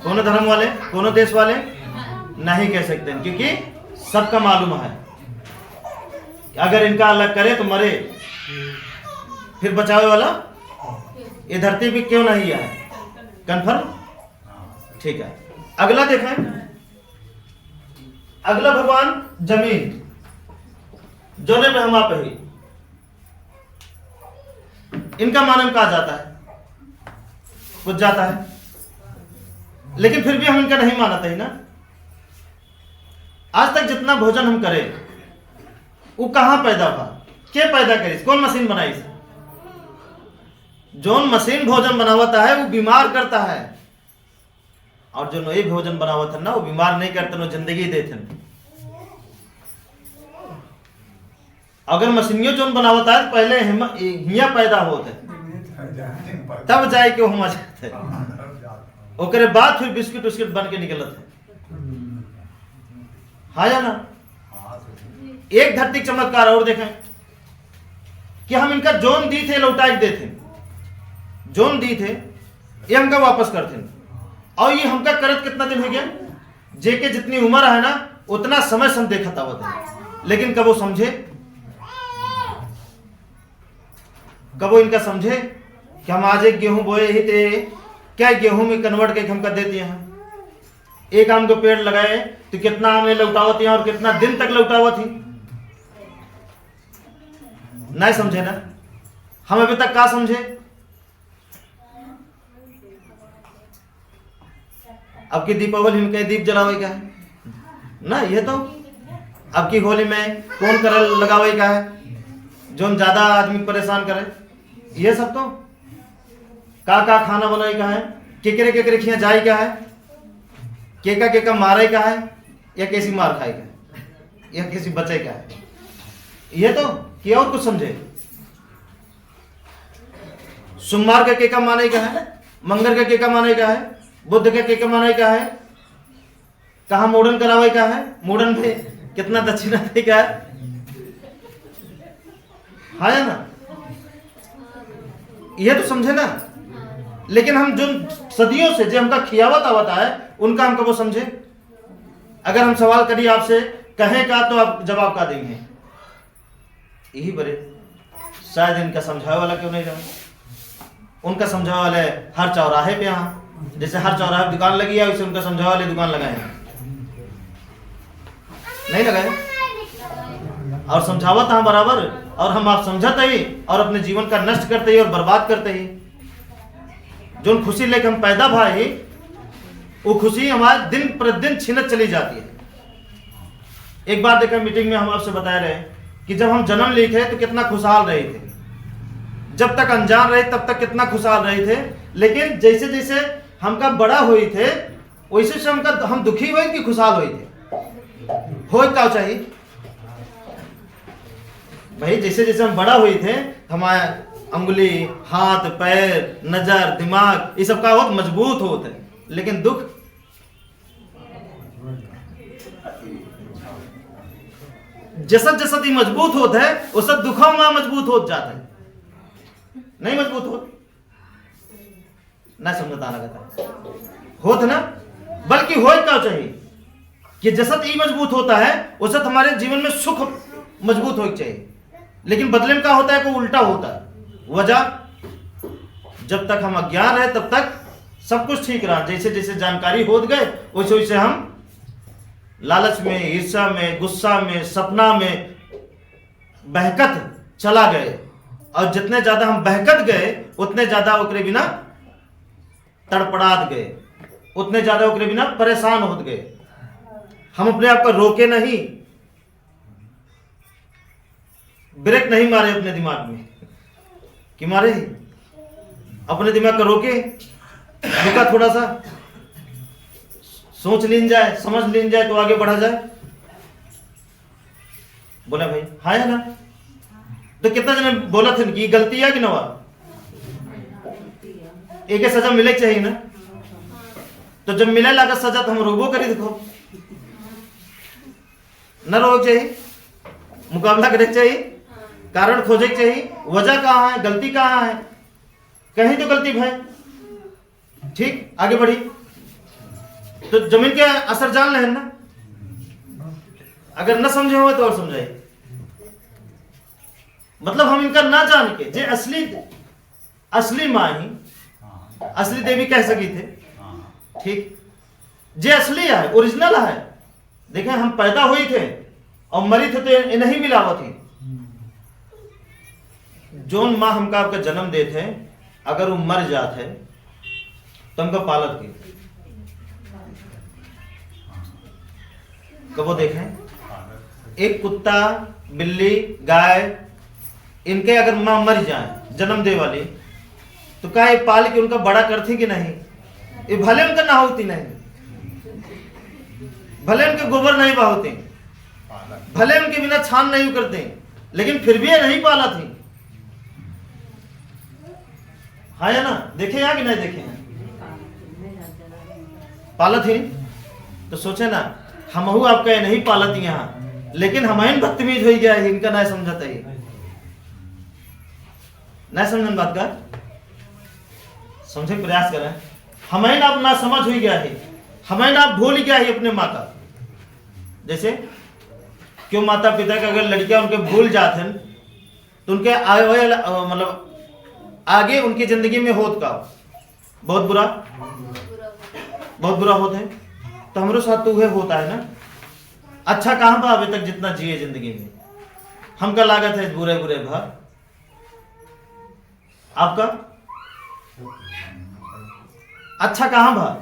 कोनो धर्म वाले, कोनो देश वाले नहीं कह सकते हैं, क्योंकि सबका मालूम है अगर इनका अलग करे तो मरे, फिर बचावे वाला ये धरती भी क्यों नहीं है। कन्फर्म? ठीक है। अगला देखें, अगला भगवान जमीन, जोने में हम आप ही, इनका मानव कहा जाता है, कुछ जाता है, लेकिन फिर भी हम इनका नहीं मानते ही ना। आज तक जितना भोजन हम करें वो कहां पैदा हुआ, क्या पैदा करी, कौन मशीन बनाई? जोन मशीन भोजन बनावता है वो बीमार करता है, और जो नई भोजन बनावत है ना वो बीमार नहीं करते, वो जिंदगी देते हैं। अगर मशीनियों जोन बनावता है तो पहले हिया पैदा होते तब जाए के हम जाते, ओकरे बाद फिर बिस्किट उस्किट बन के निकलत है। हाँ या ना? एक धरती चमत्कार और देखें कि हम इनका जोन दी थे लौटाई देते, जोन दी थे ये हमका वापस करते, और ये हमका करत कितना दिन हो गया, जेके जितनी उम्र है ना उतना समय से हम देखा था, लेकिन कब वो समझे, कब वो इनका समझे कि हम आज एक गेहूं बोए ही थे, क्या गेहूं में कन्वर्ट करके हमका देते हैं। एक आम का पेड़ लगाए तो कितना आम लौटावत है और कितना दिन तक लौटावत थी, नहीं समझे ना। हम अभी तक क्या समझे? अब की दीपावली में कहीं दीप जलावे का है ना, ये तो अब की होली में कौन करल लगावे का है, जो ज्यादा आदमी परेशान करे, ये सब तो का खाना बनाए का है, केकरे केकरे खिया जाए का है, केका मारे का है, या कैसी मार खाए का, या किसी बचे का है, ये तो क्या और कुछ समझे। सोमवार का केका माने का है, मंगल का केका माने का है, बुद्ध का केका माने का है, कहा मोड़न करावे का है, मोड़न में कितना दक्षिणा दे का है, हाँ या ना, ये तो समझे ना। लेकिन हम जो सदियों से जो हमका खियावत आवता है उनका हम कब समझे। अगर हम सवाल करिए आपसे, कहें का तो आप जवाब का देंगे, यही बड़े शायद इनका समझावे वाला क्यों नहीं रहा। उनका समझावा वाले हर चौराहे पे, यहाँ जैसे हर चौराहे पे दुकान लगी है वैसे उनका समझावा वाले दुकान लगाए हैं, नहीं लगाए? और समझावत हाँ बराबर, और हम आप समझत ही और अपने जीवन का नष्ट करते ही और बर्बाद करते ही। जो खुशी लेकर हम पैदा भाई, वो खुशी हमारे दिन प्रतिदिन छीनत चली जाती है। एक बार देखा मीटिंग में हम आपसे बता रहे हैं कि जब हम जन्म लिए थे तो कितना खुशहाल रहे थे, जब तक अनजान रहे तब तक कितना खुशहाल रहे थे, लेकिन जैसे जैसे हमका बड़ा हुए थे वैसे से हम दुखी हुए कि खुशहाल हुए थे। हो क्या चाहिए भाई, जैसे जैसे हम बड़ा हुए थे हमारे अंगुली, हाथ, पैर, नजर, दिमाग ये सब का बहुत मजबूत होते हैं, लेकिन दुख जैसा जैसा ही मजबूत होता है वो सब दुखों में मजबूत हो जाता है, नहीं मजबूत हो ना, समझता लगता होता ना। बल्कि हो क्या चाहिए कि जैसा ही मजबूत होता है वैसा हमारे जीवन में सुख मजबूत हो चाहिए, लेकिन बदले में क्या होता है, को उल्टा होता है। वजह, जब तक हम अज्ञान रहे तब तक सब कुछ ठीक रहा, जैसे जैसे जानकारी होत गए वैसे वैसे हम लालच में, ईर्ष्या में, गुस्सा में, सपना में बहकत चला गए, और जितने ज्यादा हम बहकत गए उतने ज्यादा ओकरे बिना तड़पड़ात गए, उतने ज्यादा ओकरे बिना परेशान होत गए। हम अपने आप को रोके नहीं, ब्रेक नहीं मारे अपने दिमाग में कि मारे, अपने दिमाग को रोके, रुका, थोड़ा सा सोच लीन जाए, समझ लीन जाए तो आगे बढ़ा जाए। बोला भाई हाँ है ना, तो कितना जने बोला थे कि गलती है कि नवा, एक सजा मिले चाहिए ना, तो जब मिले लगा सजा तो हम रोबो करी, देखो न रोक चाहिए, मुकाबला करे चाहिए, कारण खोजे चाहिए, वजह कहाँ है, गलती कहाँ है, कहीं तो गलती भाई, ठीक आगे बढ़ी तो जमीन के असर जान लें ना, अगर न समझे हो तो और समझाइए। मतलब हम इनका ना जान के जे असली माँ ही असली देवी कह सकी थे, ठीक, जे असली है, ओरिजिनल है। देखें हम पैदा हुए थे और मरी थे तो नहीं मिलावत थी। जोन माँ हमका आपका जन्म देते हैं, अगर वो मर जात है तो हमका पालत की कबो देखें, एक कुत्ता, बिल्ली, गाय, इनके अगर माँ मर जाए जन्म दे वाली, तो क्या ये पाल के उनका बड़ा करती कि नहीं? ये भले उनका ना होती नहीं, भले उनके गोबर नहीं बहाते, भले उनके बिना छान नहीं करते, लेकिन फिर भी ये नहीं पाला थी। हाँ या ना, देखे या कि नहीं देखे? पालत ही तो सोचे ना, हमहू आपका नहीं पालत यहाँ, लेकिन हमारे बदतमीज हो गया है, इनका नहीं समझता है, नहीं समझन बात का, समझे प्रयास करें। हमें ना अपना समझ हुई गया है, हमें ना भूल गया है अपने माता। जैसे क्यों माता पिता के अगर लड़कियां उनके भूल जाते हैं तो उनके मतलब आगे उनकी जिंदगी में होत का बहुत बुरा होता है। तो हमारे साथ तो वह होता है ना, अच्छा कहां बा अभी तक जितना जिए जिंदगी में, हमका लागत है बुरे भर, आपका अच्छा कहां बा?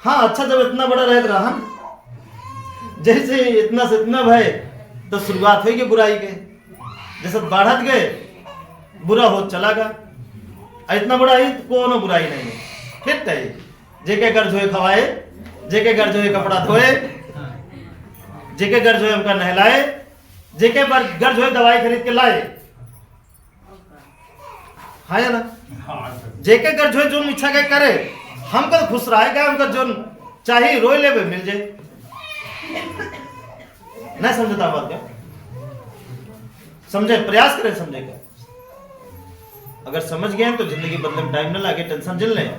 हाँ अच्छा जब इतना बड़ा रहता रहा, जैसे इतना से इतना भाई तो शुरुआत हुई बुराई के, जैसे बढ़त गए बुरा हो चला गया, इतना बड़ा ही कोनो बुराई नहीं है, ठीक है। जेके घर धोए खवाए, जेके घर धोए कपड़ा धोए, जेके घर धोए हमका नहलाए, जेके घर धोए दवाई खरीद के लाए, हाँ या ना? जेके घर धोए जो इच्छा के करे, हमको तो खुश रहेगा, हमको जो चाहिए रोए ले मिल जाए। नहीं समझता बात क्या? समझे, प्रयास करें समझे का। अगर समझ गए तो जिंदगी बदलने में टाइम ना लगे, टेंशन झेल ले।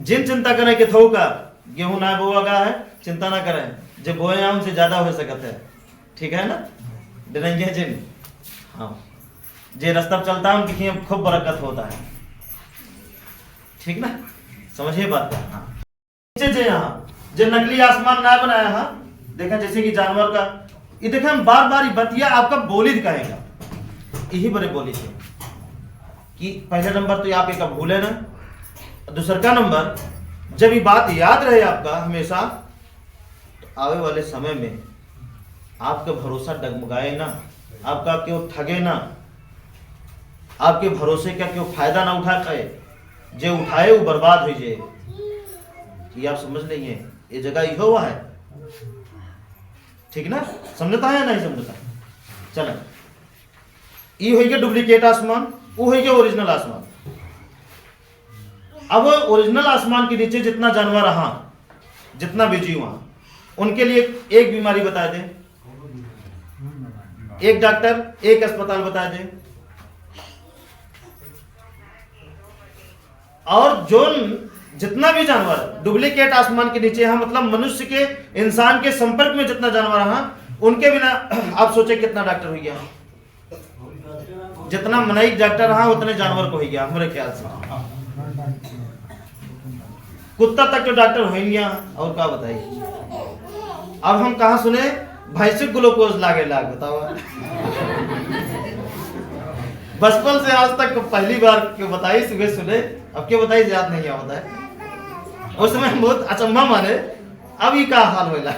जिन चिंता करें कि थो का गेहूं ना बोआ गा है, चिंता ना करें, जो बोए उनसे ज्यादा हो सकता है, ठीक है ना? डरेंगे जिन, हाँ जे रास्ता चलता है उनकी खूब बरकत होता है। ठीक ना, समझिए बात का। हाँ नीचे जे यहाँ जो नकली आसमान ना बनाया, हाँ देखा जैसे कि जानवर का ये देखे हम बार बार बतिया आपका बोली कहेगा, यही बड़े बोली थे कि पहला नंबर तो आप एक भूले ना, दूसरा का नंबर जब ये बात याद रहे आपका हमेशा, तो आने वाले समय में आपका भरोसा डगमगाए ना, आपका क्यों ठगे ना, आपके भरोसे का क्यों फायदा ना उठा पाए, जो उठाए वो बर्बाद हो जाए। ये आप समझ नहीं है, ये जगह यह हुआ है, ठीक ना, समझता है या नहीं समझता। चलो ये हो गया डुप्लीकेट आसमान, वो हो गया ओरिजिनल आसमान। अब ओरिजिनल आसमान के नीचे जितना जानवर रहा, जितना भी जीव वहां, उनके लिए एक बीमारी बता दे, एक डॉक्टर, एक अस्पताल बता दे, और जो जितना भी जानवर डुप्लीकेट आसमान के नीचे है, मतलब मनुष्य के इंसान के संपर्क में जितना जानवर है, उनके बिना आप सोचे कितना डॉक्टर हो गया, जितना मनाई डॉक्टर रहा उतने जानवर को हो गया हमारे ख्याल से। कुत्ता तक तो डॉक्टर हो गया, और क्या बताइए। अब हम कहा सुने भैंसिक ग्लूकोज लागे लाग, बताओ बचपन से आज तक पहली बार क्यों बताई, सुबह सुने, अब क्यों बताई याद नहीं आता है। उस समय हम बहुत अचंभा माने, अभी का हाल होला,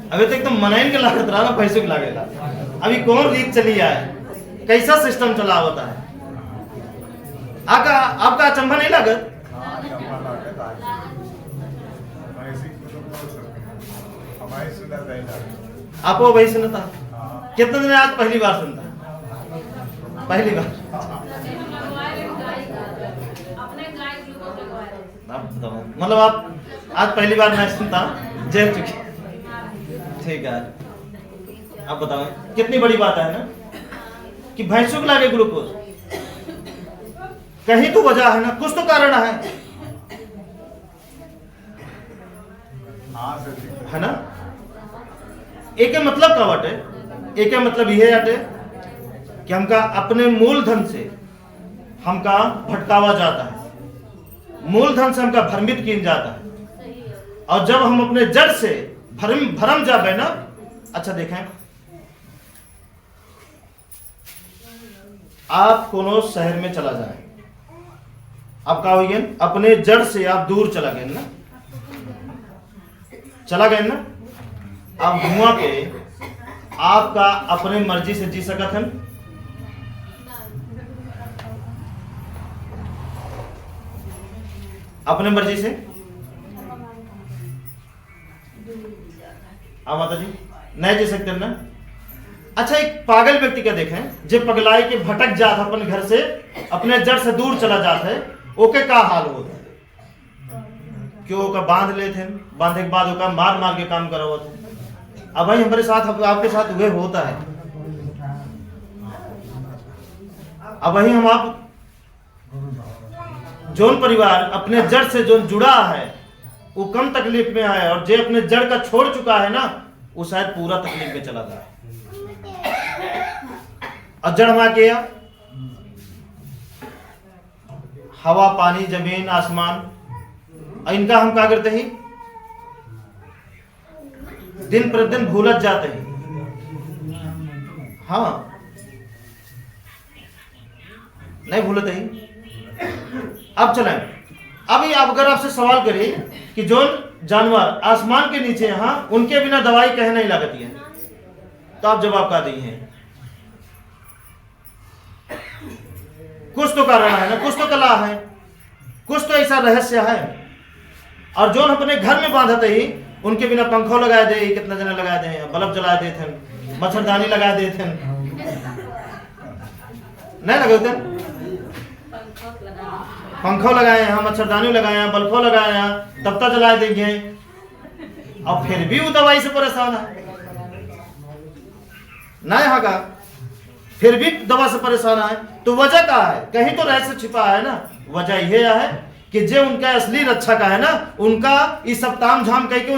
अभी तक तो मनाइन के लागत रहा ना, पैसे के लागेला, अभी कौन रीत चली आए, कैसा सिस्टम चला होता है, आपका अचंभा नहीं लागत। आपको वही सुनता, कितने दिन आज पहली बार सुनता, पहली बार। मतलब आप आज पहली बार मैं सुनता, जेल चुके, ठीक है। आप बताओ कितनी बड़ी बात है ना कि भैंसों को लागे ग्लूकोज, कहीं तो वजह है ना, कुछ तो कारण है ना। एक मतलब का बात है, एक मतलब यह बात है कि हमका अपने मूलधन से हमका भटकावा जाता है, मूलधन से हमका भ्रमित किया जाता है, और जब हम अपने जड़ से भरम जाबे ना। अच्छा देखें, आप कोनो शहर में चला जाए, आप क्या हो गए, अपने जड़ से आप दूर चला गए ना, चला गए ना, आप धुआं के आपका अपने मर्जी से जी सकत है, अपने मर्जी से। हाँ माता जी नहीं जी सकते ना। अच्छा एक पागल व्यक्ति का देखें, जो पगलाई के भटक जात अपन घर से, अपने जड़ से दूर चला जाता है, ओके का हाल होता है, क्यों का बांध लेते हैं, बांधे के बाद ओका मार मार के काम करा होता है। अब भाई हमारे साथ आपके साथ वह होता है। अब वही हम आप जोन परिवार अपने जड़ से जो जुड़ा है वो कम तकलीफ में है, और जो अपने जड़ का छोड़ चुका है ना वो शायद पूरा तकलीफ में चला जाए। और जड़ हमारा क्या, हवा, पानी, जमीन, आसमान, और इनका हम क्या करते हैं, दिन प्रतिदिन भूलत जाते हैं। हाँ नहीं भूलते हैं। अब चलें, अभी आप अगर आपसे सवाल करें कि जो जानवर आसमान के नीचे यहाँ, उनके बिना दवाई कहे नहीं लगती है, तो आप जवाब क्या दिए हैं। कुछ तो कारण है ना, कुछ तो कला है, कुछ तो ऐसा रहस्य है। और जो अपने घर में बांधते ही उनके बिना पंखों लगा दे, कितना जना लगा दे, बल्ब जला देते, मच्छरदानी लगा देते, नहीं लगे, पंखों लगाए हैं, मच्छरदानी लगाए हैं, बल्बों लगाए हैं, तब तक जला देंगे, और फिर भी वो दवाई से परेशान है, नहीं होगा, फिर भी दवा से परेशान है। तो वजह क्या है, कहीं तो रहस्य छिपा है ना। वजह यह है कि जो उनका असली रक्षक है ना, उनका इस सब ताम झाम कह के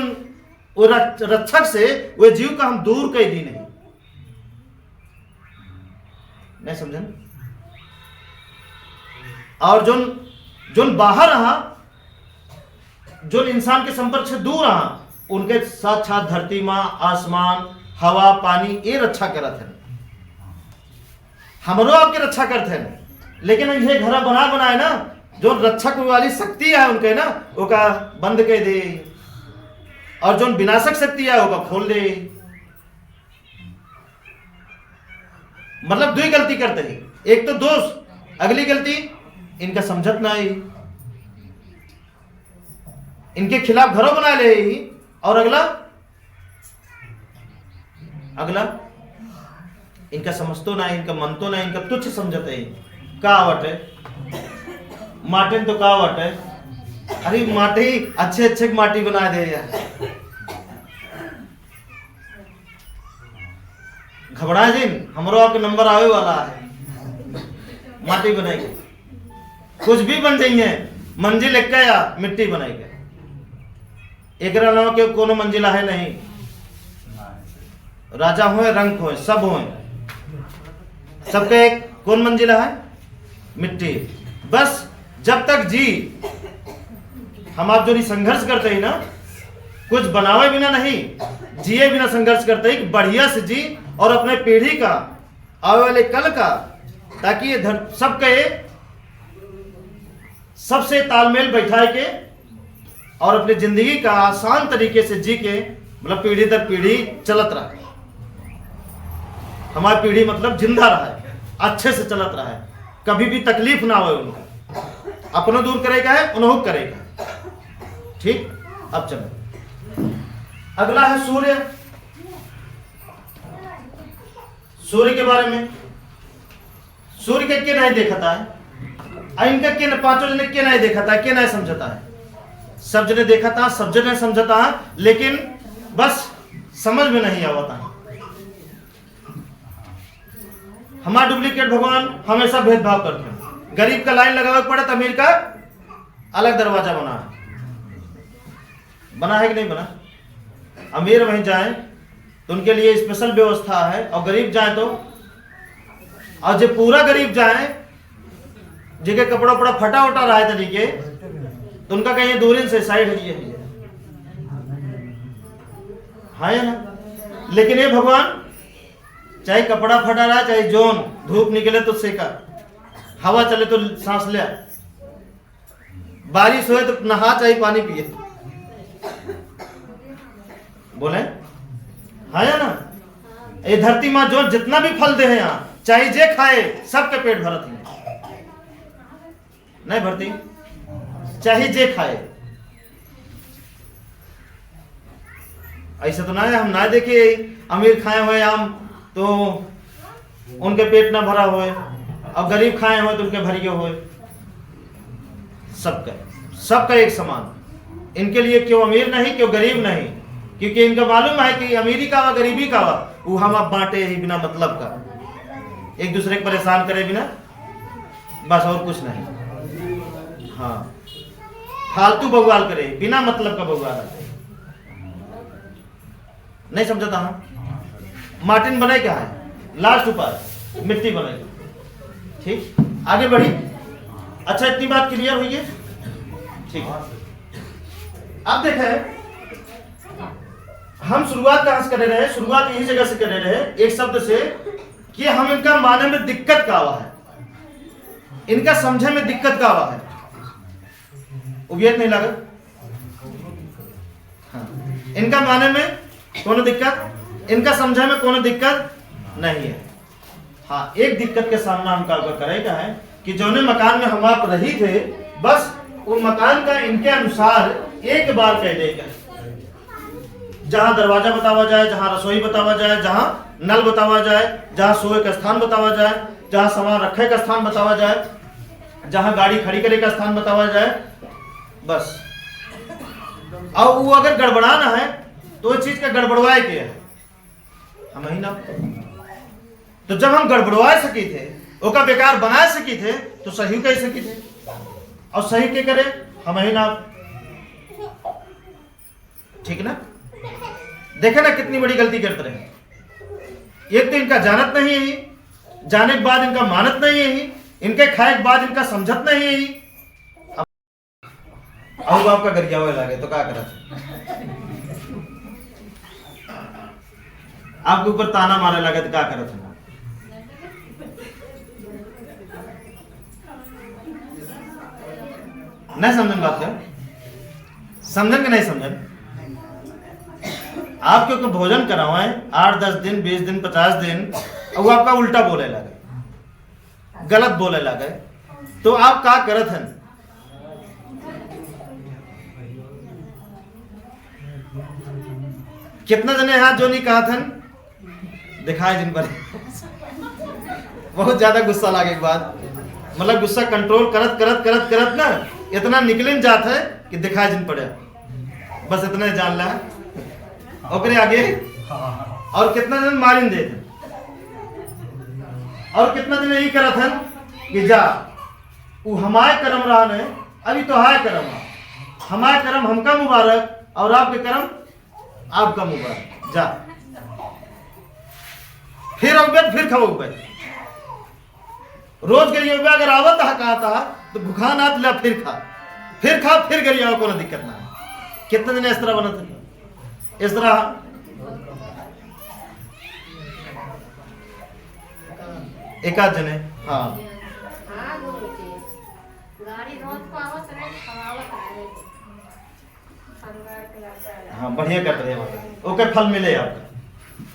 वो रक्षक से वो जीव का हम दूर कह दी नहीं समझे। और जो बाहर रहा, जो इंसान के संपर्क से दूर रहा, उनके साक्षात धरती माँ, आसमान, हवा, पानी ये रक्षा करत है, हमरो आपके रक्षा करते हैं। लेकिन ये घर बना बनाए ना, जो रक्षक वाली शक्ति है उनके ना, वो का बंद कर दे, और जो विनाशक शक्ति है वो का खोल दे। मतलब दो ही गलती करते हैं, एक तो दोष, अगली गलती इनका समझत ना आई, इनके खिलाफ घरों बना ले, और अगला इनका समझतो ना, इनका मनतो ना, इनका तुच्छ समझते है। का आवट है माटी तो का आवट है, अरे माटी अच्छे माटी बना दे यार, घबरा जिन, हमरो आपके नंबर आवे वाला है, माटी बनाएंगे, कुछ भी बन जाइए, मंजिल एक या मिट्टी बनाएंगे, एक अलावा के कोनो मंजिला है नहीं, राजा हो रंग हो सब हो, सबका एक कौन मंजिला है, मिट्टी। बस जब तक जी हम आप जो संघर्ष करते हैं ना, कुछ बनावे बिना नहीं, जिए बिना संघर्ष करते हैं कि बढ़िया से जी, और अपने पीढ़ी का, आने वाले कल का, ताकि ये सबके सबसे तालमेल बैठाए के और अपनी जिंदगी का आसान तरीके से जी के, मतलब पीढ़ी दर पीढ़ी चलत रहा है, हमारी पीढ़ी मतलब जिंदा रहा है, अच्छे से चलत रहा है, कभी भी तकलीफ ना हो उनका, अपनों दूर करेगा है उन्हों करेगा। ठीक, अब चलो अगला है सूर्य। सूर्य के बारे में, सूर्य के नहीं देखता है, इनका के पांचों जने के नहीं देखता है, के नहीं समझता है, सब जने देखा था, सब जने समझता है, लेकिन बस समझ में नहीं आवता है। हमारा डुप्लीकेट भगवान हमेशा भेदभाव करते हैं, गरीब का लाइन लगावे पड़े तो अमीर का अलग दरवाजा बना है कि नहीं बना? अमीर वहीं जाए तो उनके लिए स्पेशल व्यवस्था है, और गरीब जाए तो, और जो पूरा गरीब जाए जिनके कपड़ा उपड़ा फटा उटा रहा है तरीके, तो उनका कहीं दूरी से साइड है ना। लेकिन ये भगवान चाहे कपड़ा फटा रहा, चाहे जोन धूप निकले तो सेका, हवा चले तो सांस ले, बारिश हो तो नहा, चाहे पानी पिए, बोले है ना। ये धरती माँ जो जितना भी फल दे है यहाँ, चाहे जे खाए सबके पेट भरत है, नहीं भरती, चाहे जे खाए। ऐसा तो ना है हम ना देखे अमीर खाए हुए आम तो उनके पेट ना भरा हुए, और गरीब खाए हुए तो उनके भरिए हुए, सबका एक समान। इनके लिए क्यों अमीर नहीं, क्यों गरीब नहीं, क्योंकि इनका मालूम है कि अमीरी का वा गरीबी का वा वो हम आप बांटे ही बिना मतलब का, एक दूसरे को परेशान करे बिना, बस और कुछ नहीं। हाँ, फालतू बवाल करे बिना मतलब का बवाल नहीं समझता। हाँ, मार्टिन बने क्या है, लास्ट ऊपर मिट्टी बनेगी। ठीक, आगे बढ़ी। अच्छा, इतनी बात क्लियर हुई है? ठीक। अब देखें, हम शुरुआत कहां से कर रहे हैं? शुरुआत यही जगह से कर रहे हैं, एक शब्द से, कि हम इनका मानने में दिक्कत का आवा है, इनका समझे में दिक्कत का आवा है। उबियत नहीं लगा? हाँ। इनका माने में कोनो दिक्कत, इनका समझे में कोनो दिक्कत नहीं है। हाँ, एक दिक्कत के सामना हम करेगा है कि जौने मकान में हम आप रही थे, बस वो मकान का इनके अनुसार एक बार कह देगा, जहां दरवाजा बतावा जाए, जहां रसोई बतावा जाए, जहां नल बतावा जाए, जहां सोए का स्थान बतावा जाए, जहां सामान रखे का स्थान बतावा जाए, जहां गाड़ी खड़ी करे का स्थान बतावा जाए, बस। और वो अगर गड़बड़ाना है तो इस चीज का गड़बड़वाए के है हम ही ना। तो जब हम गड़बड़वा सकी थे, ओका बेकार बना सकी थे, तो सही कह सकी थे, और सही के करे हम ही ना। ठीक ना? देखे ना कितनी बड़ी गलती करते रहे। एक तो इनका जानत नहीं है, जाने के बाद इनका मानत नहीं है, इनके खाए के बाद इनका समझत नहीं है। अब आपका गरिया हुए लागे तो क्या करत, आपके ऊपर ताना मारे लगे तो क्या करत है? नहीं समझन बात का, समझन के नहीं समझन। आपके ऊपर भोजन करावे 8-10 दिन 20 दिन 50 दिन और वो आपका उल्टा बोले लगे, गलत बोले लगे, तो आप क्या करत हैं? कितना जने हाथ जो नहीं कहा था दिखाए जिन पर बहुत ज्यादा गुस्सा लागे के बाद, मतलब गुस्सा कंट्रोल करत करत करत करत ना इतना निकलिन जाता है कि दिखाए जिन पड़े, बस इतना जान ला ओकरे आगे। और कितना दिन मारिन दे थे, और कितना दिन यही करत है कि जा वो हमारे कर्म रहा ने, अभी तो हाय कर्म, हमारे कर्म हमका मुबारक और आपके कर्म आपका मुबारक, जा फिर फिर खाओ रोज गरिया अगर आवत कहा था तो भूखा ना ला फिर खा फिर गरिया को ना दिक्कत ना है। कितने दिन इस तरह बना था, इस तरह एक आध जने। हाँ हाँ बढ़िया करते रहे, ओके फल मिले आपका,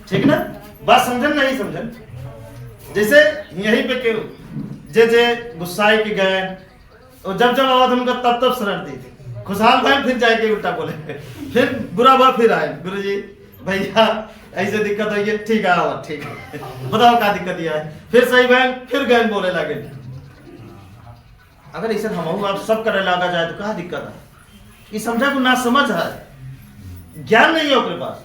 ठीक ना? बात समझन नहीं समझन? जैसे यहीं पे क्यों जे जे गुस्साए के गए और जब आवाज हमको तब शरण दी थी, खुशहाल भाई फिर जाके उल्टा बोले, फिर बुरा हुआ फिर आए, गुरु जी भैया ऐसे दिक्कत है, ठीक है आओ ठीक है बताओ क्या दिक्कत है, फिर सही बहन फिर गहन बोले लगे। अगर ऐसे हम आप सब करे लगा जाए तो क्या दिक्कत है? ये समझा को ना समझ है, ज्ञान नहीं है उसके पास,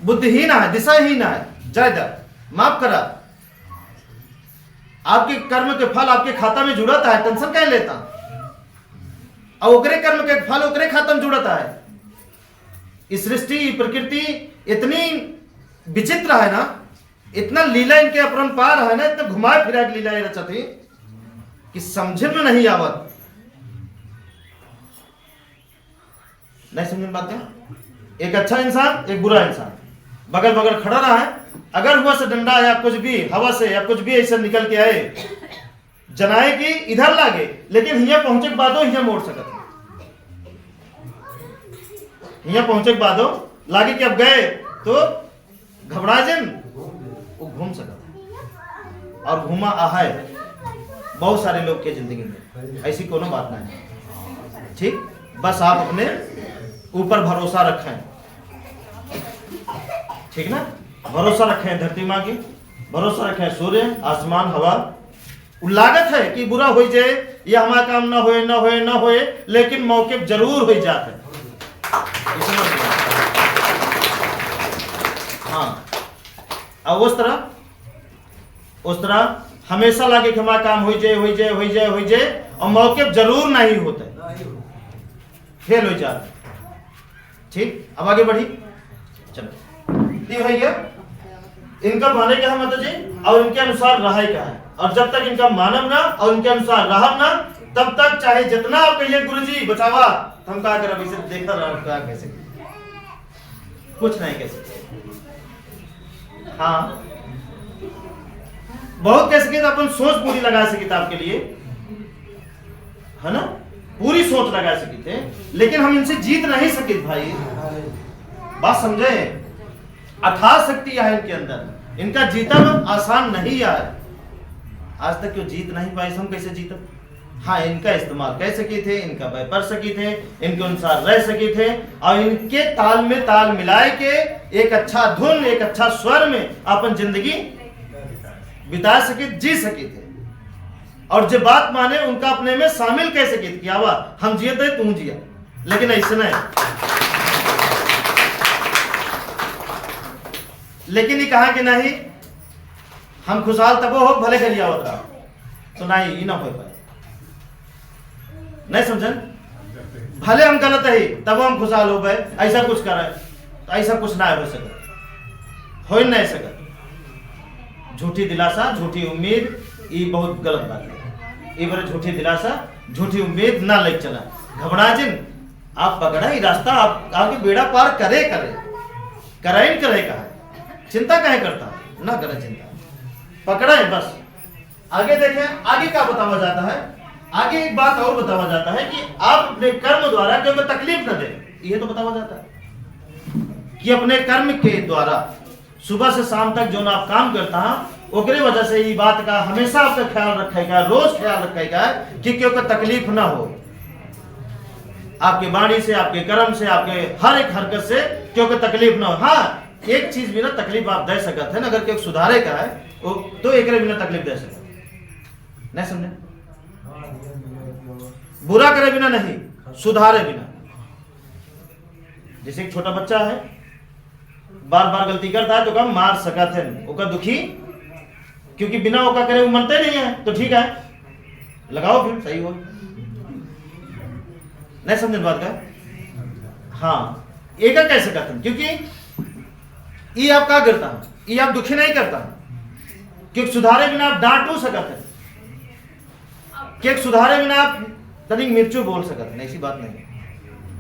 बुद्धिहीन है, दिशाहीन है, जायदा माफ करा। आपके कर्म के फल आपके खाता में जुड़ता है, टेंशन क्या लेता, और ओकरे कर्म के फल ओकरे खाता में जुड़ता है। इस सृष्टि प्रकृति इतनी विचित्र है ना, इतना लीला इनके अपरंपार है ना, इतना घुमाए फिरा के लीला रचती कि समझे में नहीं आवत। नहीं समझ बात है? एक अच्छा इंसान एक बुरा इंसान बगल बगल खड़ा रहा है, अगर हुआ से डंडा या कुछ भी हवा से या कुछ भी ऐसा निकल के आए जनाए कि इधर लागे, लेकिन यहाँ पहुंचे के बादो यहाँ मोड़ सकते, यहाँ पहुंचे के बादो लागे कि अब गए तो घबरा जन वो घूम सकता, और घूमा आहे बहुत सारे लोग के जिंदगी में, ऐसी कोनो बात नहीं है, ठीक? बस आप अपने ऊपर भरोसा रखें, ठीक ना? भरोसा रखें धरती माँ की, भरोसा रखें सूर्य आसमान हवा। लागत है कि बुरा हो जाए या हमारा काम ना होए ना होए ना होए, लेकिन मौके जरूर हो जाते हैं। हाँ, अब उस तरह हमेशा लागे कि हमारा काम हो जाए और मौके जरूर नहीं होते, फेल हो जाते, ठीक? अब आगे बढ़ी, चलो ये भैया इनका माने क्या है माता जी, और इनके अनुसार रहा क्या है, और जब तक इनका मानव ना और इनके अनुसार रहा ना, तब तक चाहे जितना आप कहिए गुरु जी बचावा, हम क्या कर इसे देखा रहा कैसे कुछ नहीं कह सकते। हाँ बहुत कह सके तो अपन सोच पूरी लगा सके आपके लिए, है ना? पूरी सोच लगा सके थे, लेकिन हम इनसे जीत नहीं सके भाई, बात समझे? अथाह शक्ति है इनके अंदर, इनका जीतना आसान नहीं है, आज तक क्यों जीत नहीं पाए, हम कैसे जीते? हाँ इनका इस्तेमाल कर सके थे, इनका व्यापार सके थे, इनके अनुसार रह सके थे, और इनके ताल में ताल मिलाए के एक अच्छा धुन एक अच्छा स्वर में अपन जिंदगी बिता सके, जी सके थे, और जो बात माने उनका अपने में शामिल कैसे किया हुआ, हम जिए थे तुम जिया, लेकिन ऐसे नहीं। लेकिन ये कहा कि नहीं हम खुशहाल तब हो भले गरिया होता, तो नहीं ये ना हो पाए, नहीं समझन? भले हम गलत है तब हम खुशहाल हो पाए, ऐसा कुछ करे तो ऐसा कुछ ना हो सके, हो नहीं सके। झूठी दिलासा झूठी उम्मीद ये बहुत गलत बात है। ये बड़े झूठी दिलासा, झूठी उम्मीद ना ले चला। घबरा जिन आप पकड़ा ही रास्ता, आप आपके बेड़ा पार करे कराई करे का है, चिंता कहे करता ना करे चिंता, पकड़ा है बस। आगे देखें, आगे क्या बतावा जाता है। आगे एक बात और बतावा जाता है कि आप अपने कर्म द्वारा क्योंकि तकलीफ न दे। ये तो बतावा जाता है कि अपने कर्म के द्वारा सुबह से शाम तक जो ना आप काम करता है, ओकरे वजह से ये बात का हमेशा आपका ख्याल रखेगा, रोज ख्याल रखेगा कि क्योंकि तकलीफ ना हो आपके वाणी से, आपके कर्म से, आपके हर एक हरकत से, क्योंकि तकलीफ ना हो। हाँ, एक चीज भी ना तकलीफ आप दे सकते हैं, अगर क्योंकि सुधारे का है तो एक बिना तकलीफ दे सकते नहीं, समझे? बुरा करे बिना नहीं, सुधारे बिना। जैसे एक छोटा बच्चा है, बार बार गलती करता है तो कम मार सकत है, ओका दुखी, क्योंकि बिना ओका करे वो मनते नहीं है, तो ठीक है लगाओ फिर सही हो। नहीं समझे बात का? हाँ, एक कैसे करते हैं, क्योंकि ये आप क्या करता है, ये आप दुखी नहीं करता, क्योंकि सुधारे बिना आप डांट नहीं सकते, क्योंकि सुधारे बिना आप तनिक मिर्चू बोल सकते नहीं, ऐसी बात नहीं।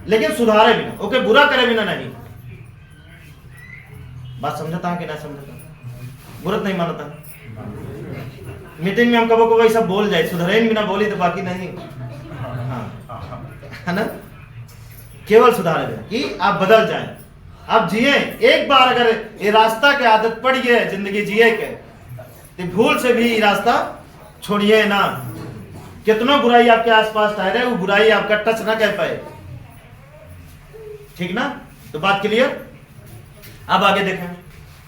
लेकिन सुधारे बिना, ओके बुरा करे बिना नहीं। बात समझता है कि नहीं समझता? बुरत नहीं मानता। मीटिंग में हम कबो कबो ऐसा बोल जाए, सुधरे बिना बोली तो बाकी नहीं। हाँ, है ना? केवल सुधारे बिना कि आप बदल जाएं, आप जिए। एक बार अगर ये रास्ता की आदत पड़ गई है जिंदगी जिए के, तो भूल से भी ये रास्ता छोड़िए ना। कितना बुराई आपके आसपास ठहरे, वो बुराई आपका टच ना कर पाए, ठीक ना? तो बात क्लियर। अब आगे देखें,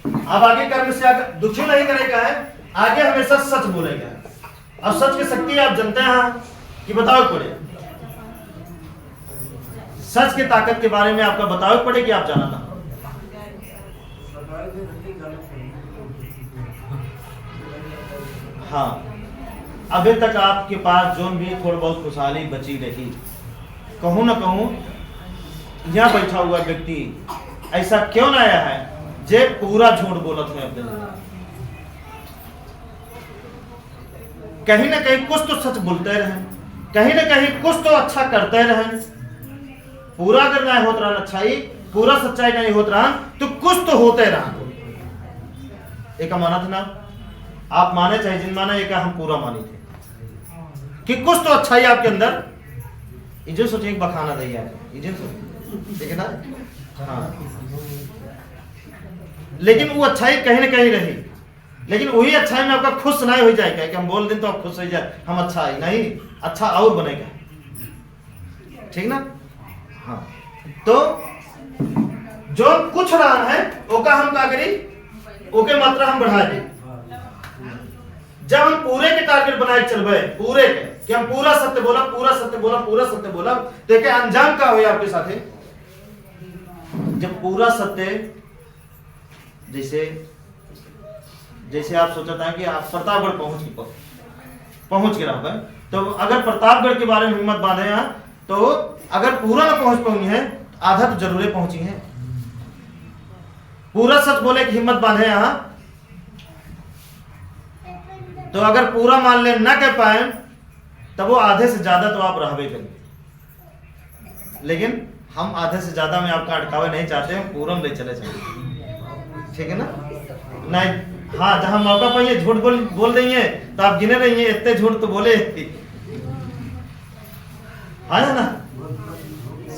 अब आगे कर्म से आगे दुखी नहीं करेगा है, आगे हमेशा सच बोलेगा। और सच की शक्ति आप जानते हैं कि बताओ पड़े, सच की ताकत के बारे में आपका बताओ पड़े कि आप जाना था। हाँ, अभी तक आपके पास जो भी थोड़ा बहुत खुशहाली बची रही, कहूं ना कहूं यहां बैठा हुआ व्यक्ति ऐसा क्यों ना आया है जे पूरा झूठ बोलत है अपने लिए। कहीं ना कहीं कुछ तो सच बोलते रहे, कहीं ना कहीं कुछ तो अच्छा करते रहे। पूरा अगर नहीं होता रहा अच्छाई, पूरा सच्चाई नहीं होता रहा, तो कुछ तो होते रहा। एक माना था ना, आप माने चाहे जिन माने, एक हम पूरा मानी थे कि कुछ तो अच्छाई आपके अंदर इजे सोचे बखाना दे यार, इजे ठीक है ना? हाँ, लेकिन वो अच्छाई कहीं ना कहीं रही, लेकिन वही अच्छाई में आपका खुश नहीं हो जाएगा कि हम बोल दें तो आप खुश हो जाए, हम अच्छा ही नहीं, अच्छा और बनेगा, ठीक ना? हाँ, तो जो कुछ रहा है ओका हम क्या करी, ओके मात्रा हम बढ़ा दी। जब हम पूरे के टारगेट बनाए चलबे, पूरे के कि हम पूरा सत्य बोला, पूरा सत्य बोला, पूरा सत्य बोला, तो एक अंजाम क्या हुआ आपके साथ? जब पूरा सत्य, जैसे आप सोचा था कि आप प्रतापगढ़ पहुंच के रहोगे, तो अगर प्रतापगढ़ के बारे में हिम्मत बांधे हैं, तो अगर पूरा ना पहुंच पाऊंगी है, आधा तो जरूर पहुंची है। पूरा सच बोले की हिम्मत बांधे यहां, तो अगर पूरा मान ले ना कह पाए, तब वो आधे से ज्यादा तो आप रहबे करेंगे। लेकिन हम आधे से ज्यादा में आपका अटकावे नहीं चाहते, हम पूरा में ले चले जाएंगे, ठीक है ना? नहीं, हाँ, जहां मौका पाइए झूठ बोल देंगे तो आप गिने रहिए, इतने झूठ तो बोले है ना?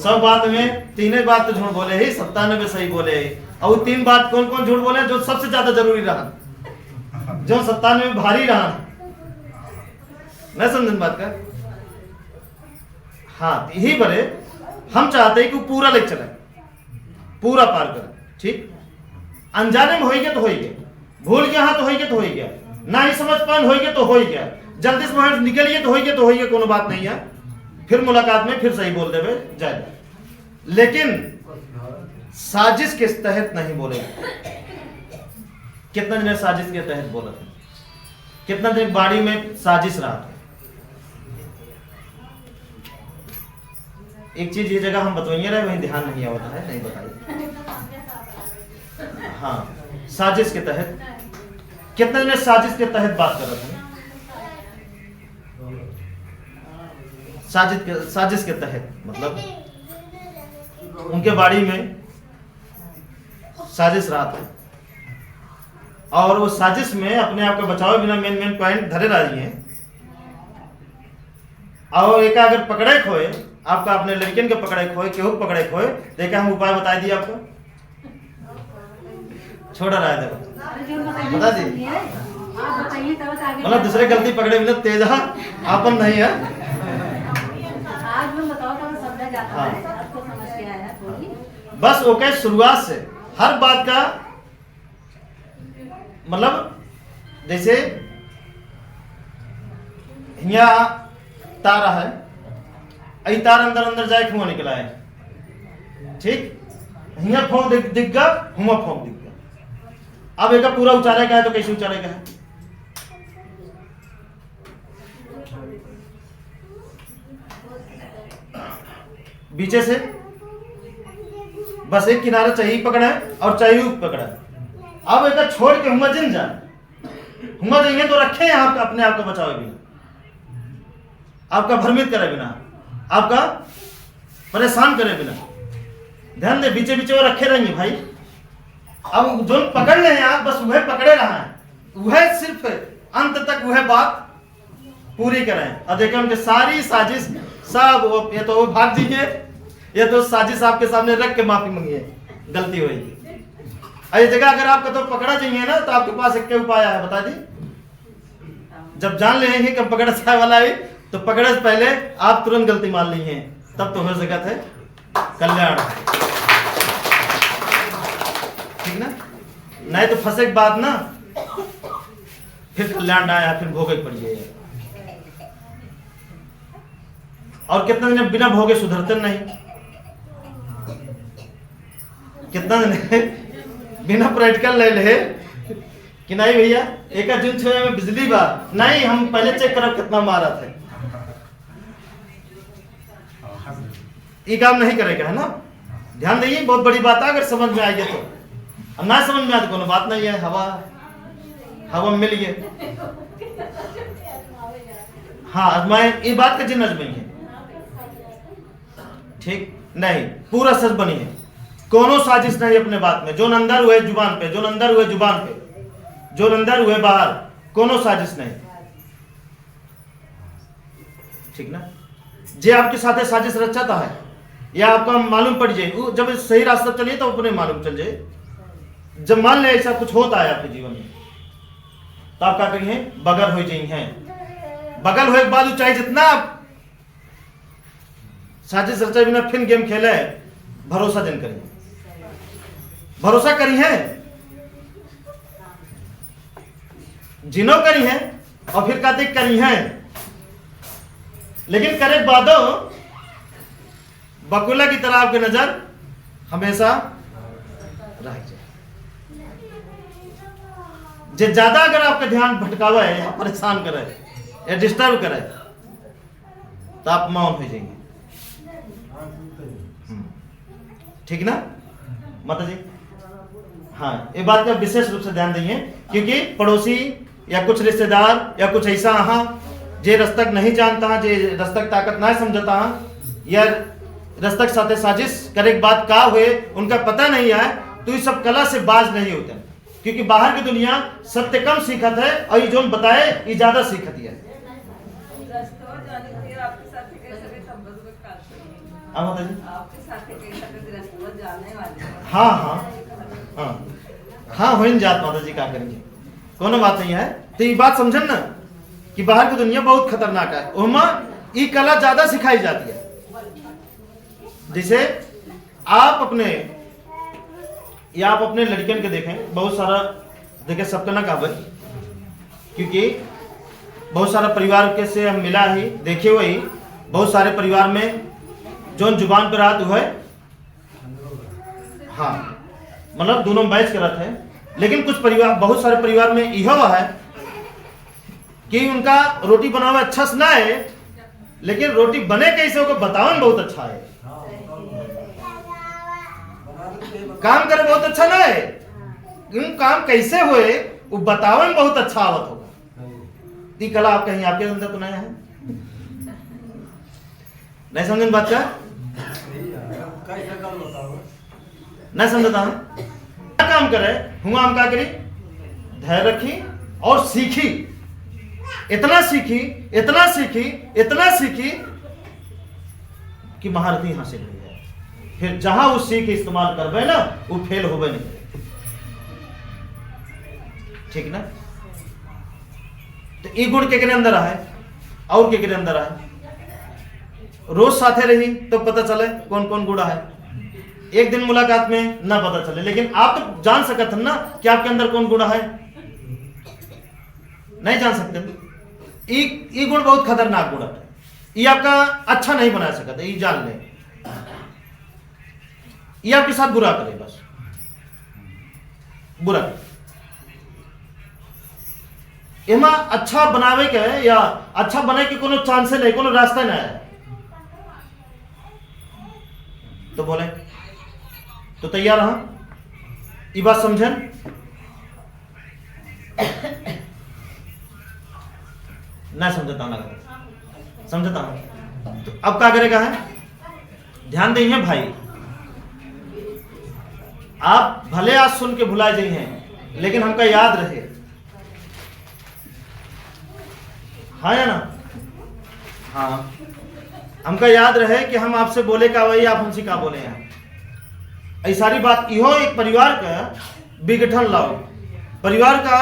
सब बात में तीन बात तो झूठ बोले ही, 97 सही बोले ही। और 3 बात कौन कौन झूठ बोले? जो सबसे ज्यादा जरूरी रहा, जो 97 में भारी रहा, नहीं समझन बात का? हाँ, यही बड़े हम चाहते हैं कि पूरा ले चले, पूरा पार करें, ठीक? अनजाने में हो गया तो हो गया, भूल गया हाँ तो हो गया तो हो गया, ना ही समझ पान हो गया तो हो गया, जल्दी से वहां निकलिए तो हो गया तो हो गया, कोनो बात नहीं है। फिर मुलाकात में फिर सही बोल देवे जाए, लेकिन साजिश के तहत नहीं बोलेगा। कितना दिन साजिश के तहत बोला था, कितना दिन बाड़ी में साजिश रहा था। एक चीज ये जगह हम बतवाइए रहे, वही ध्यान नहीं होता है, नहीं बताइए। हाँ, साजिश के तहत कितना दिन साजिश के तहत बात कर रहे थे। साजिश के तहत, मतलब उनके बाड़ी में साजिश रहा था और वो साजिश में अपने आप को बचाओ बिना मेन पॉइंट धरे रही हैं। और एक अगर पकड़े खोए आपका, अपने लड़कियन के पकड़े खोए, केहू पकड़े खोए, देखा हम उपाय बता दिए आपको, छोड़ा रहा है बता दी, मतलब दूसरे गलती पकड़े बिना तेज आपन नहीं है। हाँ। बस ओके, शुरुआत से हर बात का मतलब, जैसे यहाँ तारा है, आई तार अंदर जाए हुआ निकला है, ठीक, यहाँ फोंक दिख गया, हुआ फोंक दिख गया। अब एक पूरा उचारे का है तो कैसे उचारे का है? बीचे से बस एक किनारा चाहिए पकड़ा है और चाहिए पकड़ा है। अब एक छोड़ के हुआ जिन जाए, हुआ जाइए तो रखे हैं आप अपने आप को बचाओ बिना, आपका भ्रमित करे बिना, आपका परेशान करे बिना। ध्यान दे, बीचे बीचे वो रखे रहेंगे भाई। अब जो पकड़ ले हैं आप, बस वह पकड़े रहा है, वह सिर्फ अंत तक वह बात पूरी करें। और देखें उनके सारी साजिश सब, ये तो वो भाग जाइए, ये तो साजिश आपके सामने रख के माफी मांगिए, गलती हुई। इस जगह अगर आपका तो पकड़ा चाहिए ना, तो आपके पास एक उपाय है, बता दी। जब जान लेंगे कि पकड़ चाहे वाला है, तो पकड़े से पहले आप तुरंत गलती मान ली है, तब तो हो सकता है कल्याण, ठीक ना। नहीं तो फंसे के बाद ना फिर कल्याण ना आया, फिर भोगे पड़िए। और कितना दिन बिना भोगे सुधरते नहीं, कितना दिन बिना प्रैक्टिकल ले ले कि नहीं भैया एक जून 6 में बिजली बा नहीं, हम पहले चेक करब कितना मारा थे, ये काम नहीं करेगा, है ना। ध्यान दीजिए, बहुत बड़ी बात है, अगर समझ में आएगी तो। अब ना समझ में आए तो कोनो बात नहीं है, हवा में मिल गए। हाँ, मैं ये बात का जिन अजमई है, ठीक नहीं, पूरा सच बनी है, कोनो साजिश नहीं अपने बात में। जो अंदर हुए जुबान पे, जो अंदर हुए जुबान पे, जो अंदर हुए बाहर, कोनो साजिश नहीं, ठीक ना। जे आपके साथ साजिश रचाता है या आपका मालूम पड़ जाए, जब सही रास्ता चलिए तो अपने मालूम चल जाए। जब मान ले ऐसा कुछ होता है आपके जीवन में, तो आप क्या करिए, बगल हो जाइए। बगल हुए के बाद चाहे जितना आप साजिश रचा बिना फिर गेम खेले, भरोसा दिन करिए, भरोसा करी है, जिनो करी है और फिर कहते करी है, लेकिन करे बादो बकुला की तरह आपकी नजर हमेशा रह जाए। जे ज्यादा अगर आपका ध्यान भटकावा है या परेशान करे या डिस्टर्ब करे, तो आप मौन हो जाएंगे, ठीक ना माता जी। हाँ, ये बात का विशेष रूप से ध्यान देंगे, क्योंकि पड़ोसी या कुछ रिश्तेदार या कुछ ऐसा जे रस्तक नहीं जानता, जे रस्तक ताकत ना समझता या रस्तक साथे साजिश करे बात का हुए उनका पता नहीं है, तो ये सब कला से बाज नहीं होते, क्योंकि बाहर की दुनिया सत्य कम सीखत है और ये जो बताए ये ज्यादा सीखती है। हाँ हाँ हाँ हाँ, हो जात माता जी, क्या करेंगे, कोनो बात नहीं है। तो ये बात समझन ना कि बाहर की दुनिया बहुत खतरनाक है, उमा ये कला ज्यादा सिखाई जाती है। जैसे आप अपने लड़कियन के देखें, बहुत सारा देखे सबका ना काबल, क्योंकि बहुत सारा परिवार के से हम मिला ही देखे हुए ही, बहुत सारे परिवार में जो जुबान पर रात हुआ है, हाँ मतलब दोनों बैच करत है, लेकिन कुछ परिवार, बहुत सारे परिवार में यह हुआ है कि उनका रोटी बनावा अच्छा से ना है, लेकिन रोटी बने कैसे होगा बतावन बहुत अच्छा है, काम करे बहुत अच्छा ना है, काम कैसे हुए वो बतावन बहुत अच्छा आवत होगा। ती कला आप कहीं आपके अंदर तो नहीं है, नहीं समझन बात का, नहीं समझता हूं क्या काम करे हुआ हम क्या करी, धैर्य रखी और सीखी, इतना सीखी इतना सीखी इतना सीखी कि महारथी हासिल हो जाए। फिर जहां उस सीख इस्तेमाल करबे ना वो फेल होबे नहीं करे, ठीक ना। तो ये गुण के अंदर है और के अंदर है, रोज साथे रही तो पता चले कौन कौन गुण है। एक दिन मुलाकात में ना पता चले, लेकिन आप तो जान सकते हैं ना कि आपके अंदर कौन गुण है, नहीं जान सकते। ये गुण बहुत खतरनाक गुण है, ये आपका अच्छा नहीं बना सकता, ये जान ले, ये आपके साथ बुरा करे, बस बुरा करे। एमा अच्छा बनावे के या अच्छा बने के कोनो चांस नहीं, कोनो रास्ता नहीं है। तो बोले तो तैयार रहा, ये बात समझन। नहीं समझता ना, समझता हूं। तो अब क्या करेगा है, ध्यान देंगे भाई, आप भले आज सुन के भुला जाइए हैं लेकिन हमका याद रहे, हाँ या ना, हाँ हमका याद रहे कि हम आपसे बोले का वही आप हमसे क्या बोले हैं। ऐसी सारी बात इहो एक परिवार का विघटन लाओ, परिवार का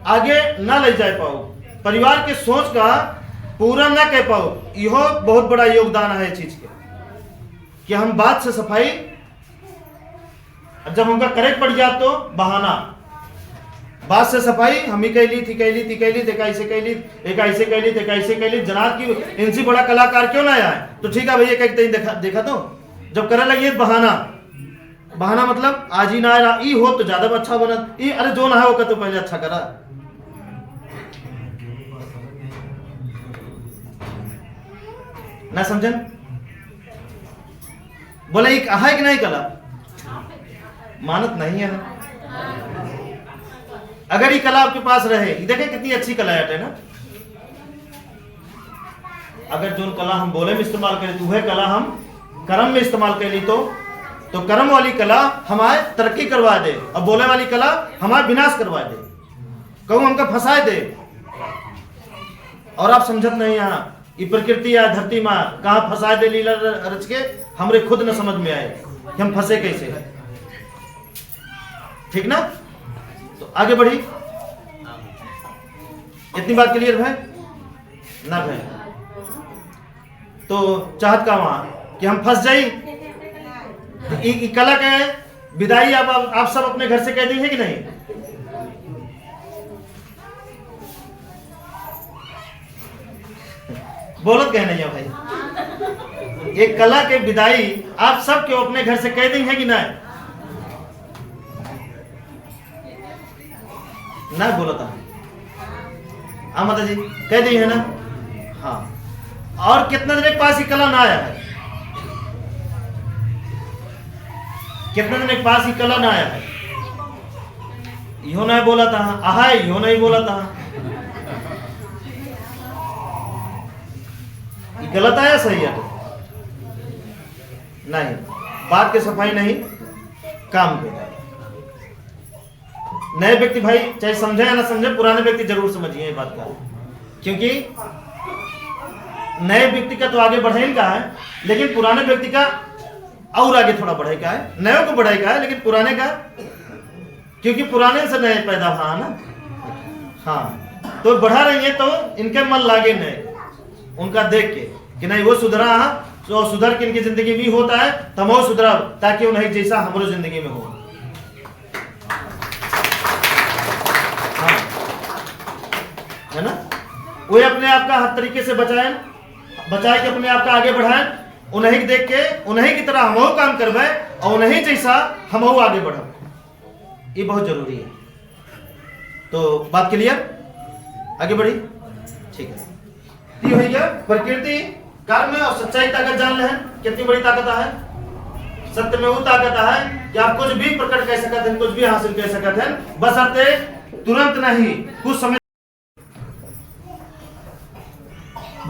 आगे ना ले जा पाओ, परिवार के सोच का पूरा ना कह पाओ, इहो बहुत बड़ा योगदान है चीज के कि हम बात से सफाई, जब हमका करेक्ट पड़ जाए तो बहाना, बात से सफाई हम ही कैली थी कैली थी कैली थी, ऐसे कैली एक ऐसे कैली एक ऐसे कैली, जनाब की इनसे बड़ा कलाकार क्यों ना आया, तो ठीक है भैया कहते देखा देखा, तो जब करे लगी बहाना, बहाना मतलब आज ही ना आया, ई हो तो ज्यादा अच्छा बना, ई अरे जो ना है वो तो पहले अच्छा करा। ना समझन, बोले एक है कि नहीं कला, मानत नहीं है ना। अगर ये कला आपके पास रहे, देखें कितनी अच्छी कला है ना, अगर जो कला हम बोले में इस्तेमाल करें तो वह कला हम कर्म में इस्तेमाल कर ली तो कर्म वाली कला हमारे तरक्की करवा दे और बोले वाली कला हमारा विनाश करवा दे, कहूँ हमका फंसाए दे। और आप समझत नहीं, यहाँ ये प्रकृति या धरती माँ कहाँ फंसा दे लीला रच के, हमरे खुद न समझ में आए कि हम फंसे कैसे, ठीक ना। तो आगे बढ़ी, इतनी बात क्लियर है ना भाई। तो चाहत का वहां कि हम फंस जाई, तो कला के विदाई आप सब अपने घर से कह दी है कि नहीं, बोलत कह नहीं है भाई, एक कला के विदाई आप सब क्यों अपने घर से कह दी है कि नहीं, ना बोलता हाँ माता जी कह दी है ना, हाँ। और कितना दिन के पास ही कला ना आया है, कितने दिन के पास ही कला ना आया है, यो नहीं बोला था, आहा यो नहीं बोला था, ये गलत आया सही है, नहीं बात की सफाई नहीं काम के। नए व्यक्ति भाई चाहे समझे या ना समझे, पुराने व्यक्ति जरूर समझिए ये बात का, क्योंकि नए व्यक्ति का तो आगे बढ़े का है, लेकिन पुराने व्यक्ति का और आगे थोड़ा बढ़े का है, नए को बढ़े का है, लेकिन पुराने का, क्योंकि पुराने से नए पैदा हुआ ना, हाँ। तो बढ़ा रही है तो इनके मन लागे नहीं, उनका देख के कि नहीं वो सुधरा, तो सुधर के इनकी जिंदगी में होता है तो हम सुधरा, ताकि उन्हें जैसा हमारे जिंदगी में हो, है ना। वो अपने आप का हर तरीके से बचाए के अपने आप का आगे बढ़ाए, उन्हें देख के उन्हें की तरह हम काम करवाए और उन्हें जैसा हम आगे बढ़े, ये बहुत जरूरी है। तो बात क्लियर, आगे बढ़ी, ठीक है। ये हो गया प्रकृति कर्म और सच्चाई ताकत जान ले, कितनी बड़ी ताकत है, सत्य में वो ताकत है कि आप कुछ भी प्रकट कर सकते हैं, कुछ भी हासिल कर सकते हैं, बशर्ते तुरंत नहीं, कुछ समय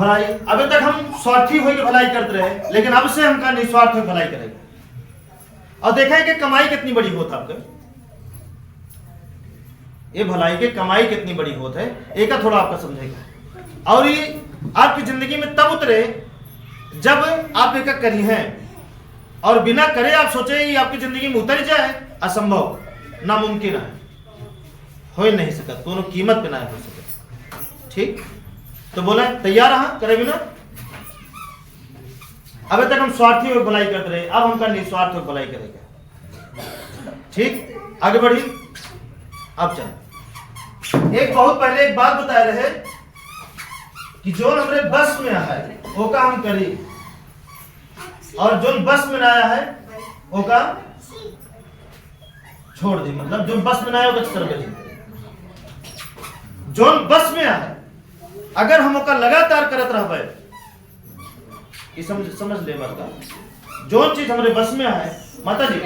भलाई अभी तक हम स्वार्थी होकर भलाई करते रहे, लेकिन अब से हमका निस्वार्थ होकर भलाई करेंगे। और देखें कि कमाई कितनी बड़ी होत आपके, ये भलाई के कमाई कितनी बड़ी होत है, एक थोड़ा आपका समझेगा। और ये आपकी जिंदगी में तब उतरे जब आप एक करी हैं, और बिना करे आप सोचे ये आपकी जिंदगी में उतर जाए, असंभव, नामुमकिन है, हो ही नहीं सकता, दोनों कीमत पे ना हो सके। ठीक, तो बोला तैयार रहा करे बिना। अभी तक हम स्वार्थी और भलाई करते रहे, अब हमका निस्वार्थ और भलाई करेगा। ठीक, आगे बढ़ी। अब चल, एक बहुत पहले एक बात बता रहे कि जो हमारे बस में है वो का हम करी, और जो बस में आया है वो का छोड़ दी। मतलब जो बस में आया वो कर करी, जो बस में आया अगर हम ओका लगातार करत रहबे, ये समझ ले बात का। जो चीज हमारे बस में है माता जी,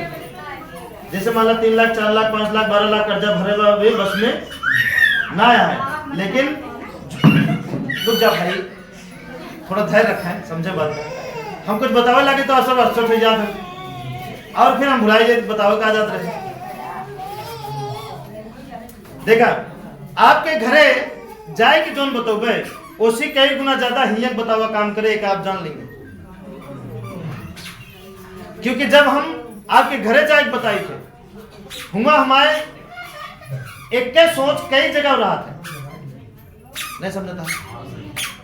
जैसे मान ला 3 लाख 4 लाख 5 लाख 12 लाख कर्जा भरे वे बस में ना आया है, लेकिन रुक जा भाई, थोड़ा धैर्य रखें, समझे बात में। हम कुछ बतावे लगे तो सब अच्छा हो जाते, और फिर हम भुलाई जाए बतावे का जाते रहे। देखा, आपके घरे जाए कि जोन बतौबे उसी कई गुना ज्यादा हियक बतावा काम करे, एक आप जान लेंगे। क्योंकि जब हम आपके घरे जाए बताई थे, हुआ हमारे एक के सोच कई जगह रहा था, नहीं समझता,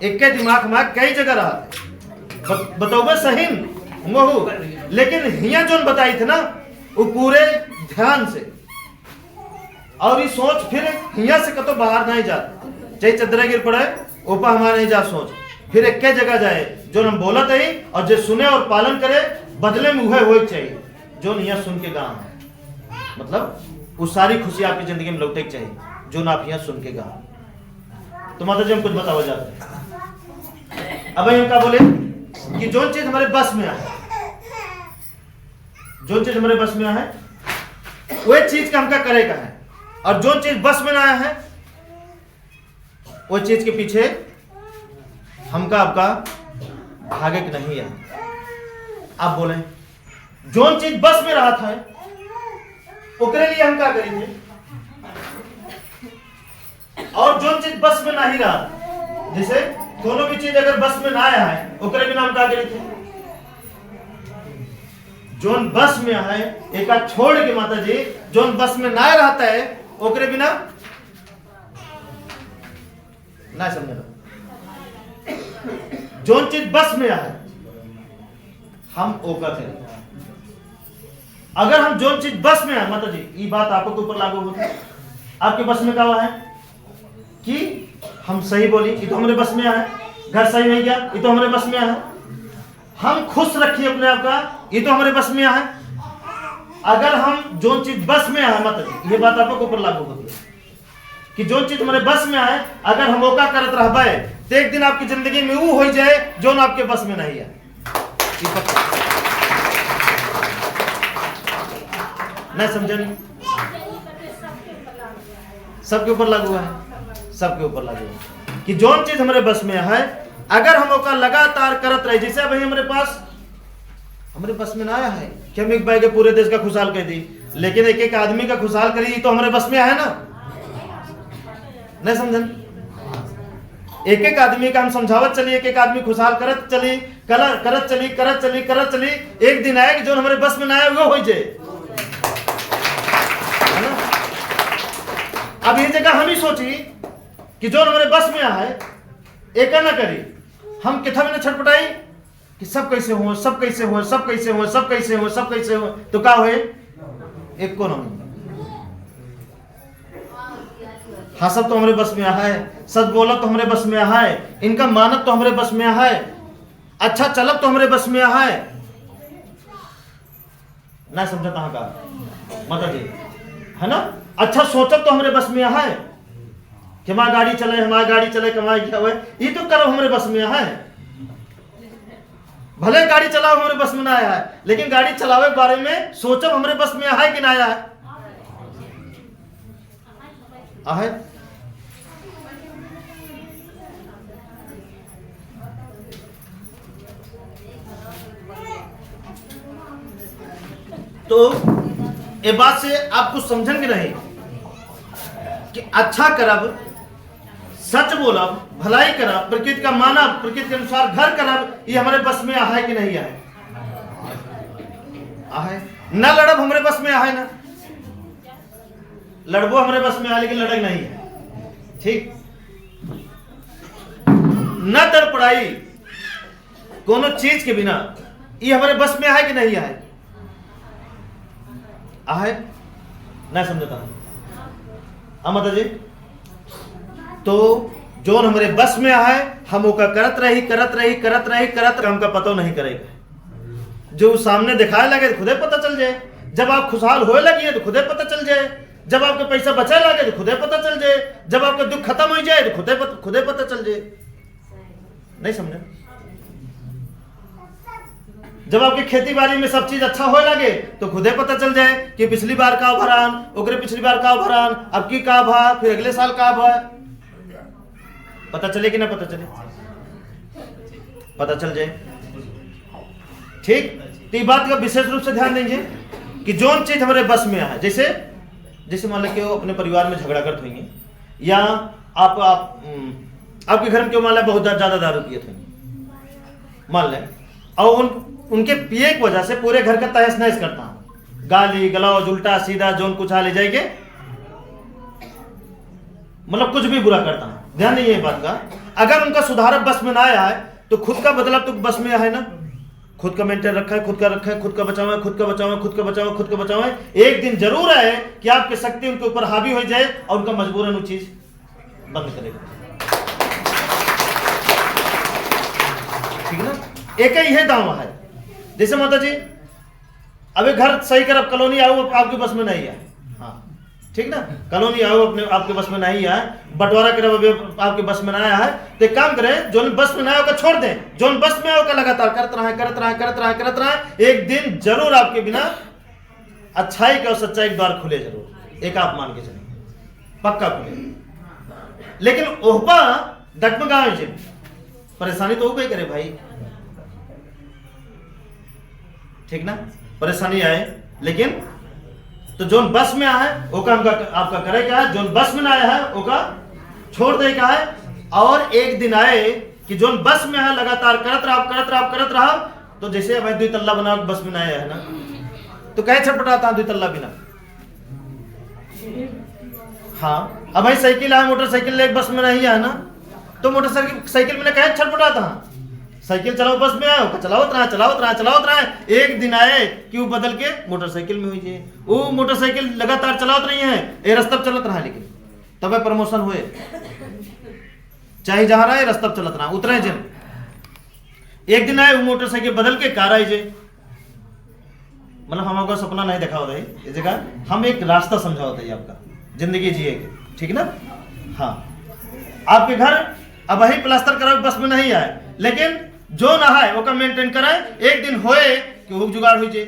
एक के दिमाग हमारे कई जगह रहा था, बतौबे सही हो, लेकिन हिया जोन बताई थे ना वो पूरे ध्यान से, और ये सोच फिर हिया से कतो बाहर नहीं जाता, चाहे चदरा गिर पड़े ऊपर हमारा नहीं जा सोच, फिर एक जगह जाए जो हम बोला था ही, और जो सुने और पालन करे बदले में वह हो चाहिए जो नहीं सुन के गाँव है। मतलब वो सारी खुशी आपकी जिंदगी में लौटे चाहिए जो ना आप यहाँ सुन के गाँव। तो माता जी हम कुछ बताओ जाते हैं। अब हम क्या बोले कि जो चीज हमारे बस में आए, जो चीज हमारे बस में आए वह चीज का हमका करेगा है, और जो चीज बस में ना आया है वो चीज के पीछे हमका आपका भागे कि नहीं है। आप बोले जो चीज बस में रहा था ओकरे लिए हम क्या करेंगे, और जो चीज बस में नहीं रहा, जैसे दोनों भी चीज अगर बस में ना आया है ओकरे बिना हम क्या करेंगे, जोन बस में है एक छोड़ के माता जी जोन बस में ना रहता है ओकरे बिना ना समझ लो। जोन चीज बस में है हम ओका करें, अगर हम जोन चीज बस में है माता जी, ये बात आपको के ऊपर लागू होती है। आपके बस में क्या है कि हम सही बोली, ये तो हमारे बस में है, घर सही नहीं गया, ये तो हमारे बस में है, हम खुश रखिए अपने आप का, ये तो हमारे बस में है। अगर हम जो चीज बस में है माता जी, ये बात आपको ऊपर लागू होती है कि जो चीज हमारे बस में है अगर हम ओका करत रहबे तो एक दिन आपकी जिंदगी में वो हो जाए जो ना आपके बस में नहीं है। नहीं समझे, नहीं सबके ऊपर लागू है, सबके ऊपर लागू है कि जो चीज हमारे बस में है अगर हम ओका लगातार करत रहे, जैसे भाई हमारे बस में ना आया है कि हम एक भाई के पूरे देश का खुशहाल कर दी, लेकिन एक एक आदमी का खुशहाल करी तो हमारे बस में है ना, नहीं समझन। एक एक आदमी का हम समझावत चली, एक एक आदमी खुशहाल करत चली, करत चली, एक दिन आए कि जो हमारे बस में ना आया वो हो जाए, है ना। अब ये जगह हम ही सोची कि जो हमारे बस में है एक ना करी, हम कितना में छटपटाई कि सब कैसे हो, सब कैसे हो, सब कैसे हो, सब कैसे हो, सब कैसे हो, तो क्या हुए एक को ना। हाँ सब तो हमारे बस में है, सच बोला तो हमारे बस में है, इनका मानत तो हमारे बस में है, अच्छा चलब तो हमारे बस में है, ना समझा कहाँ का माता जी, है ना। अच्छा सोचब तो हमारे बस में है कि हमारी गाड़ी चले कमाई क्या हुए, ये तो करो हमारे बस में है। भले गाड़ी चलाओ हमारे बस में ना आया है, लेकिन गाड़ी चलावे के बारे में सोचब हमारे बस में है कि ना आया है। तो ये बात से आप कुछ समझन के रहे कि अच्छा करब, सच बोलब, भलाई करब, प्रकृति का मानब, प्रकृति के अनुसार घर करब, ये हमारे बस में आहे कि नहीं आहे? आहे। न लड़ब हमारे बस में आहे ना, लड़बो हमारे बस में आहे लेकिन लड़क नहीं है, ठीक। न डर पड़ाई कोनो चीज के बिना, ये हमारे बस में आहे कि नहीं आहे? आहे ना, समझता हूं माता जी। तो जो हमारे बस में आहे हम ओका करत रही हमका पतो नहीं करेगा। जो सामने दिखाए लगे तो खुदे पता चल जाए, जब आप खुशहाल होए लगी तो खुदे पता चल जाए, जब आपके पैसा बचे लगे तो खुदे पता चल जाए, जब आपका दुख खत्म हो जाए तो खुदे पता चल जाए। नहीं समझे? जब आपकी खेती बाड़ी में सब चीज अच्छा होए लगे तो खुदे पता चल जाए कि पिछली बार का भरान, ओकरे पिछली बार का भरान, अब की का भा, फिर अगले साल का भा, पता चले कि ना पता चले? पता चल जाए, ठीक। तो ये बात का विशेष रूप से ध्यान देंगे कि जो चीज हमारे बस में है, जैसे मान लो कि वो अपने परिवार में झगड़ा करते होंगे, या आपके घर में क्यों मान लो बहुत ज्यादा दारू पिए थे, मान लें, और उनके पिए की वजह से पूरे घर का तहस नहस करता हूं, गाली गलौज उल्टा सीधा जोन कुछ ले जाएंगे, मतलब कुछ भी बुरा करता हूं। ध्यान नहीं है बात का। अगर उनका सुधारक बस में ना आया है तो खुद का बदलाव तो बस में है ना, खुद का मेंटेन रखा है, खुद का रखा है, खुद का बचाव है, खुद का बचाव है, खुद का बचाव है, खुद का बचाव है। एक दिन जरूर आए कि आपकी शक्ति उनके ऊपर हावी हो जाए और उनका मजबूरन वो चीज बंद करेगा, ठीक है ना। एक ही है दावा है। जैसे माता जी अबे घर सही कर, अब कॉलोनी आओ आपके बस में नहीं है, हाँ ठीक ना, कॉलोनी आओ अपने आपके बस में नहीं है, बंटवारा कर अभी आपके बस में ना आया है, तो एक काम करें, जो बस में ना आया छोड़ दें, जो बस में आओ लगातार करत रहे, एक दिन जरूर आपके बिना अच्छाई का और सच्चाई के द्वार खुले जरूर, एक आप मान के चले पक्का खुले। लेकिन ओहपा डगमगाए जी परेशानी तो हो करे भाई, ठीक ना, परेशानी आए, लेकिन तो जोन बस में आया है वो काम आपका करे क्या है, जोन बस में ना आया है वो का छोड़ दे का है। और एक दिन आए कि जोन बस में है लगातार करत रहा, तो जैसे भाई 2 तल्ला बना बस में ना आया है ना, तो कहे छटपटाता 2 तल्ला बिना, हाँ। अब भाई साइकिल है, मोटरसाइकिल ले बस में नहीं है ना, तो मोटरसाइकिल में कहे छटपटाता, साइकिल चलाओ बस में आयो, चलावत रहा। एक दिन आए कि वो बदल के मोटरसाइकिल में हुई जाए, वो मोटरसाइकिल लगातार चलावत रही है, ये रास्ता चलत रहा, लेकिन तब प्रमोशन हुए, चाहे जहां रहे रास्ता चलत रहा, उतरे जन। एक दिन आए वो मोटरसाइकिल बदल के कार आई जाए, मतलब हम आपका सपना नहीं देखा होता है इस जगह, हम एक रास्ता समझा होता है आपका जिंदगी जिए के, ठीक ना। हाँ, आपके घर अब वही प्लास्टर करा बस में नहीं आए, लेकिन जो ना है वो का मेंटेन कराए, एक दिन होए कि हुक जुगाड़ हो जाए,